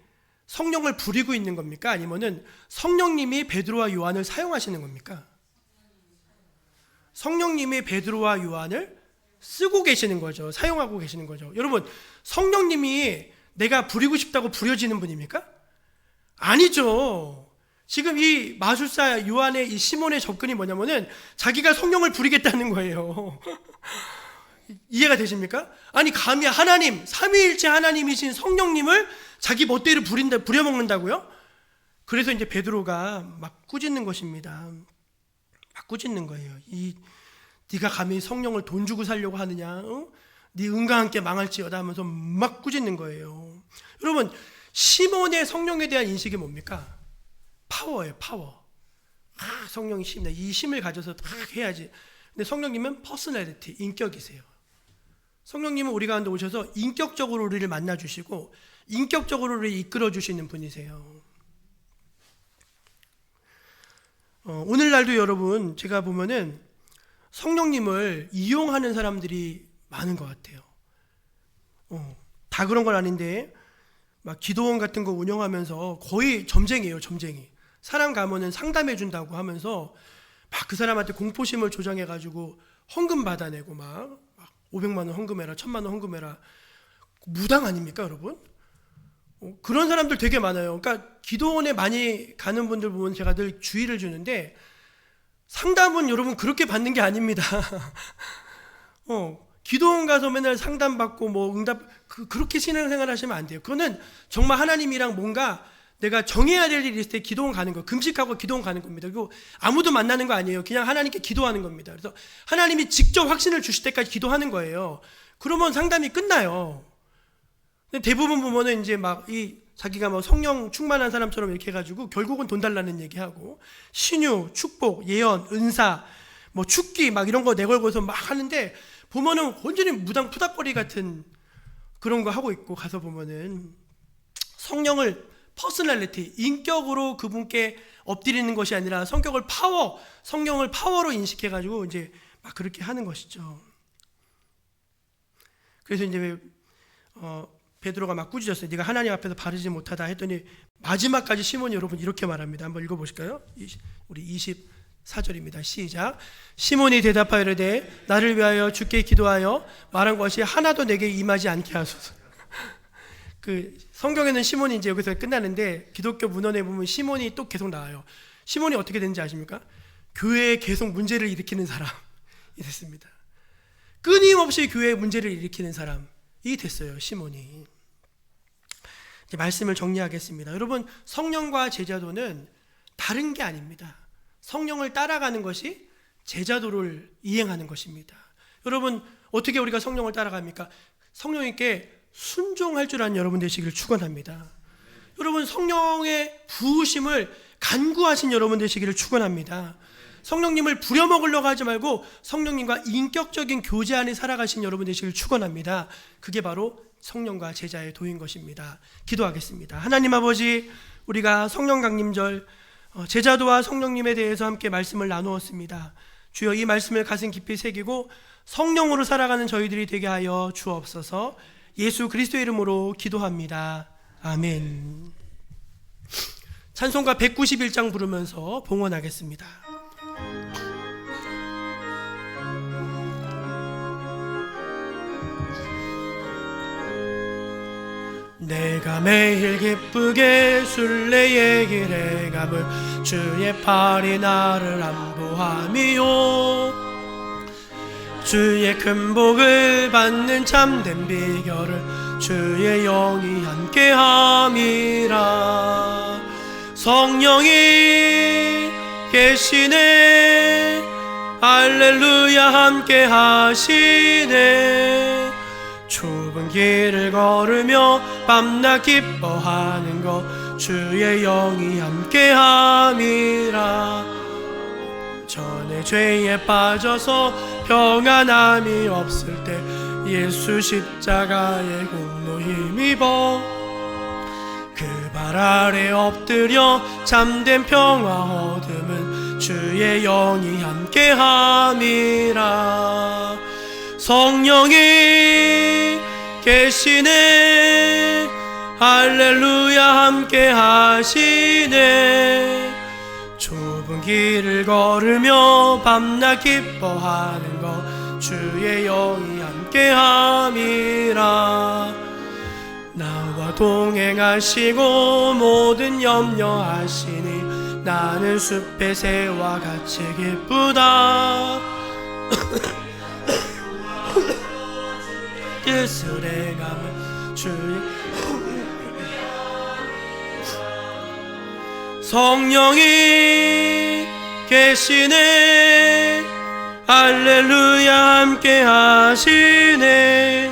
성령을 부리고 있는 겁니까? 아니면은 성령님이 베드로와 요한을 사용하시는 겁니까? 성령님이 베드로와 요한을 쓰고 계시는 거죠. 사용하고 계시는 거죠. 여러분, 성령님이 내가 부리고 싶다고 부려지는 분입니까? 아니죠. 지금 이 마술사 요한의 이 시몬의 접근이 뭐냐면은 자기가 성령을 부리겠다는 거예요. 이해가 되십니까? 아니, 감히 하나님, 삼위일체 하나님이신 성령님을 자기 멋대로 부려먹는다고요? 그래서 이제 베드로가 막 꾸짖는 것입니다. 막 꾸짖는 거예요. 네가 감히 성령을 돈 주고 살려고 하느냐? 네 은과 함께 망할지어다 하면서 막 꾸짖는 거예요. 여러분, 시몬의 성령에 대한 인식이 뭡니까? 파워예요, 파워. 성령이 힘이다. 이 힘을 가져서 딱 해야지. 근데 성령님은 퍼스널리티, 인격이세요. 성령님은 우리 가운데 오셔서 인격적으로 우리를 만나주시고 인격적으로 우리를 이끌어주시는 분이세요. 오늘날도 여러분 제가 보면은 성령님을 이용하는 사람들이 많은 것 같아요. 다 그런 건 아닌데 막 기도원 같은 거 운영하면서 거의 점쟁이에요. 점쟁이. 사람 가면은 상담해 준다고 하면서 막 그 사람한테 공포심을 조장해가지고 헌금 받아내고 막 500만 원 헌금해라, 1000만 원 헌금해라. 무당 아닙니까 여러분? 그런 사람들 되게 많아요. 그러니까 기도원에 많이 가는 분들 보면 제가 늘 주의를 주는데 상담은 여러분 그렇게 받는 게 아닙니다. 기도원 가서 맨날 상담받고 뭐 응답 그렇게 신앙생활 하시면 안 돼요. 그거는 정말 하나님이랑 뭔가 내가 정해야 될 일이 있을 때 기도원 가는 거, 금식하고 기도원 가는 겁니다. 그리고 아무도 만나는 거 아니에요. 그냥 하나님께 기도하는 겁니다. 그래서 하나님이 직접 확신을 주실 때까지 기도하는 거예요. 그러면 상담이 끝나요. 근데 대부분 보면은 이제 막 자기가 뭐 성령 충만한 사람처럼 이렇게 해가지고 결국은 돈 달라는 얘기하고 신유, 축복, 예언, 은사, 뭐 축기 막 이런 거 내걸고서 막 하는데 보면은 완전히 무당 푸닥거리 같은 그런 거 하고 있고 가서 보면은 성령을 퍼스널리티, 인격으로 그분께 엎드리는 것이 아니라 성령을 파워로 인식해가지고 이제 막 그렇게 하는 것이죠. 그래서 이제 베드로가 막 꾸짖었어요. 네가 하나님 앞에서 바르지 못하다 했더니 마지막까지 시몬이 여러분 이렇게 말합니다. 한번 읽어보실까요? 우리 24절입니다. 시작. 시몬이 대답하여 이르되 나를 위하여 주께 기도하여 말한 것이 하나도 내게 임하지 않게 하소서. 그 성경에는 시몬이 이제 여기서 끝나는데 기독교 문헌에 보면 시몬이 또 계속 나와요. 시몬이 어떻게 되는지 아십니까? 교회에 계속 문제를 일으키는 사람이 됐습니다. 끊임없이 교회에 문제를 일으키는 사람이 됐어요. 시몬이. 이제 말씀을 정리하겠습니다. 여러분, 성령과 제자도는 다른 게 아닙니다. 성령을 따라가는 것이 제자도를 이행하는 것입니다. 여러분, 어떻게 우리가 성령을 따라갑니까? 성령님께 순종할 줄 아는 여러분 되시기를 축원합니다. 여러분, 성령의 부으심을 간구하신 여러분 되시기를 축원합니다. 성령님을 부려먹으려고 하지 말고 성령님과 인격적인 교제 안에 살아가신 여러분 되시기를 축원합니다. 그게 바로 성령과 제자의 도인 것입니다. 기도하겠습니다. 하나님 아버지, 우리가 성령 강림절 제자도와 성령님에 대해서 함께 말씀을 나누었습니다. 주여, 이 말씀을 가슴 깊이 새기고 성령으로 살아가는 저희들이 되게 하여 주옵소서. 예수 그리스도의 이름으로 기도합니다. 아멘. 찬송가 191장 부르면서 봉헌하겠습니다. 내가 매일 기쁘게 순례의 길에 감을 주의 팔이 나를 안보함이요, 주의 큰 복을 받는 참된 비결을 주의 영이 함께함이라. 성령이 계시네, 할렐루야 함께하시네. 좁은 길을 걸으며 밤낮 기뻐하는 것 주의 영이 함께함이라. 전에 죄에 빠져서 평안함이 없을 때 예수 십자가의 공로 힘입어 그 발 아래 엎드려 참된 평화 얻음은 주의 영이 함께함이라. 성령이 계시네, 할렐루야 함께하시네. 좁은 길을 걸으며 밤낮 기뻐하는 것 주의 영이 함께함이라. 나와 동행하시고 모든 염려하시니 나는 숲의 새와 같이 기쁘다. 뜻을 행하면 주의 성령이 계시네, 할렐루야 함께 하시네.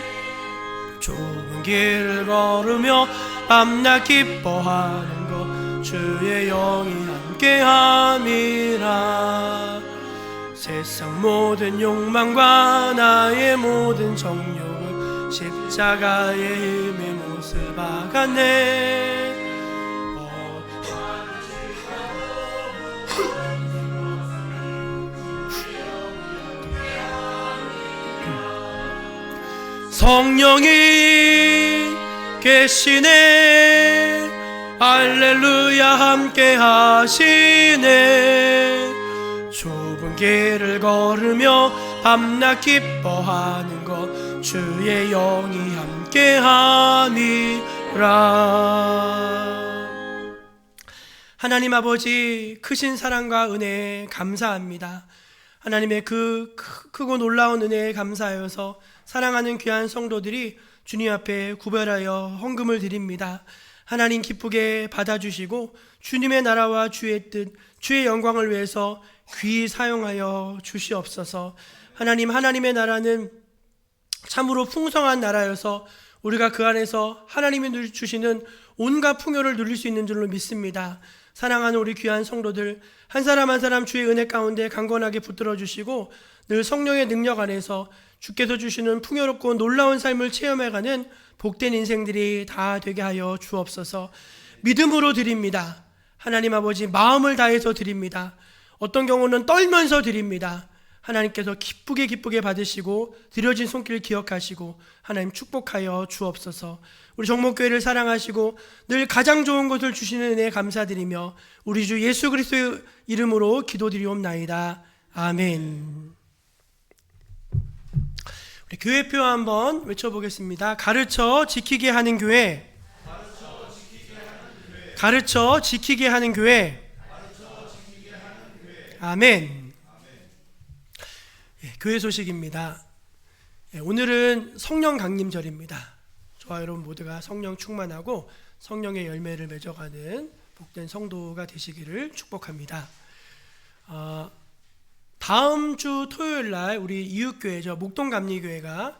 좁은 길을 걸으며 밤낮 기뻐하는 것 주의 영이 함께 함이라. 세상 모든 욕망과 나의 모든 정욕을 십자가의 힘에 못을 박았네. 성령이 계시네. 할렐루야 함께 하시네. 좁은 길을 걸으며 밤낮 기뻐하는 것 주의 영이 함께 함이라. 하나님 아버지, 크신 사랑과 은혜에 감사합니다. 하나님의 그 크고 놀라운 은혜에 감사하여서 사랑하는 귀한 성도들이 주님 앞에 구별하여 헌금을 드립니다. 하나님 기쁘게 받아주시고 주님의 나라와 주의 뜻, 주의 영광을 위해서 귀히 사용하여 주시옵소서. 하나님, 하나님의 나라는 참으로 풍성한 나라여서 우리가 그 안에서 하나님이 주시는 온갖 풍요를 누릴 수 있는 줄로 믿습니다. 사랑하는 우리 귀한 성도들 한 사람 한 사람 주의 은혜 가운데 강건하게 붙들어 주시고 늘 성령의 능력 안에서 주께서 주시는 풍요롭고 놀라운 삶을 체험해가는 복된 인생들이 다 되게 하여 주옵소서. 믿음으로 드립니다. 하나님 아버지, 마음을 다해서 드립니다. 어떤 경우는 떨면서 드립니다. 하나님께서 기쁘게 받으시고 드려진 손길 기억하시고 하나님 축복하여 주옵소서. 우리 정목교회를 사랑하시고 늘 가장 좋은 것을 주시는 은혜에 감사드리며 우리 주 예수 그리스도의 이름으로 기도드리옵나이다. 아멘. 우리 교회표 한번 외쳐보겠습니다. 가르쳐 지키게 하는 교회. 가르쳐 지키게 하는 교회. 아멘. 예, 교회 소식입니다. 예, 오늘은 성령 강림절입니다. 저와 여러분 모두가 성령 충만하고 성령의 열매를 맺어가는 복된 성도가 되시기를 축복합니다. 다음 주 토요일 날 우리 이웃교회죠, 목동감리교회가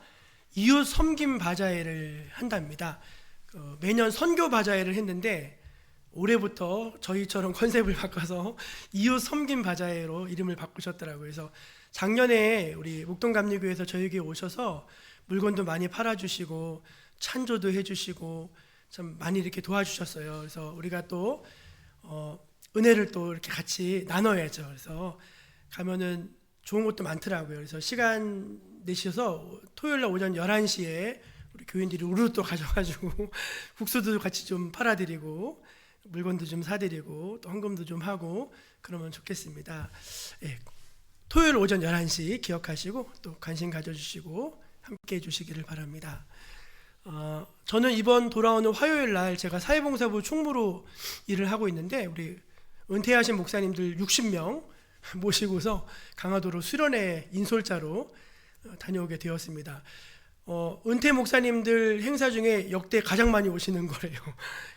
이웃 섬김 바자회를 한답니다. 매년 선교 바자회를 했는데 올해부터 저희처럼 컨셉을 바꿔서 이웃 섬김 바자회로 이름을 바꾸셨더라고요. 그래서 작년에 우리 목동감리교회에서 저희 교회 오셔서 물건도 많이 팔아주시고 찬조도 해주시고 참 많이 이렇게 도와주셨어요. 그래서 우리가 또 은혜를 또 이렇게 같이 나눠야죠. 그래서 가면은 좋은 것도 많더라고요. 그래서 시간 내셔서 토요일 날 오전 11시에 우리 교인들이 우르르 또 가져가지고 국수도 같이 좀 팔아드리고 물건도 좀 사드리고 또 헌금도 좀 하고 그러면 좋겠습니다. 예, 토요일 오전 11시 기억하시고 또 관심 가져주시고 함께 해주시기를 바랍니다. 저는 이번 돌아오는 화요일 날 제가 사회봉사부 총무로 일을 하고 있는데 우리 은퇴하신 목사님들 60명 모시고서 강화도로 수련회 인솔자로 다녀오게 되었습니다. 은퇴 목사님들 행사 중에 역대 가장 많이 오시는 거래요.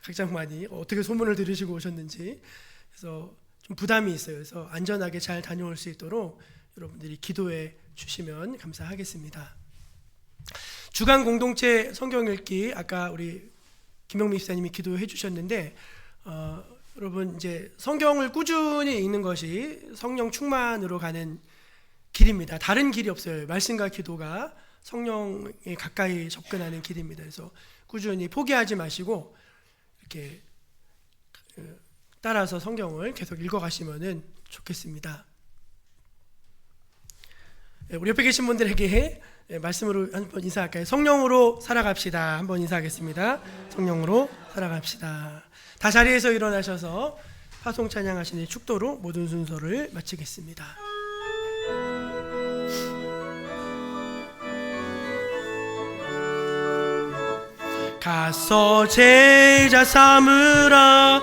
가장 많이. 어떻게 소문을 들으시고 오셨는지. 그래서 좀 부담이 있어요. 그래서 안전하게 잘 다녀올 수 있도록 여러분들이 기도해 주시면 감사하겠습니다. 주간 공동체 성경 읽기 아까 우리 김영미 집사님이 기도해 주셨는데 여러분 이제 성경을 꾸준히 읽는 것이 성령 충만으로 가는 길입니다. 다른 길이 없어요. 말씀과 기도가 성령에 가까이 접근하는 길입니다. 그래서 꾸준히 포기하지 마시고 이렇게 따라서 성경을 계속 읽어가시면 좋겠습니다. 우리 옆에 계신 분들에게 말씀으로 한번 인사할까요? 성령으로 살아갑시다. 한번 인사하겠습니다. 성령으로 살아갑시다. 다 자리에서 일어나셔서 파송 찬양하시는 축도로 모든 순서를 마치겠습니다. 가서 제자 삼으라.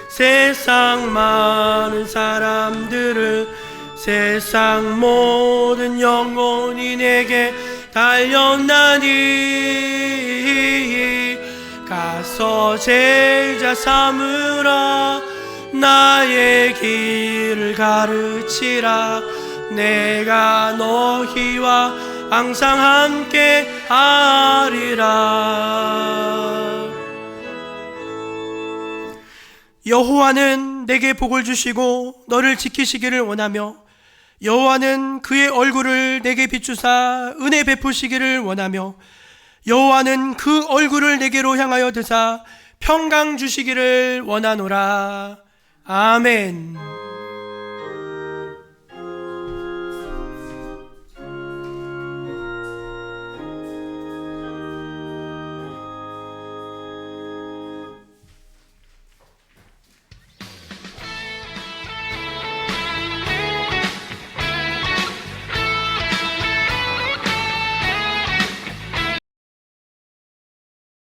세상 많은 사람들을 세상 모든 영혼이 내게 달렸나니 가서 제자 삼으라. 나의 길을 가르치라. 내가 너희와 항상 함께 하리라. 여호와는 내게 복을 주시고 너를 지키시기를 원하며 여호와는 그의 얼굴을 내게 비추사 은혜 베푸시기를 원하며 여호와는 그 얼굴을 내게로 향하여 드사 평강 주시기를 원하노라. 아멘.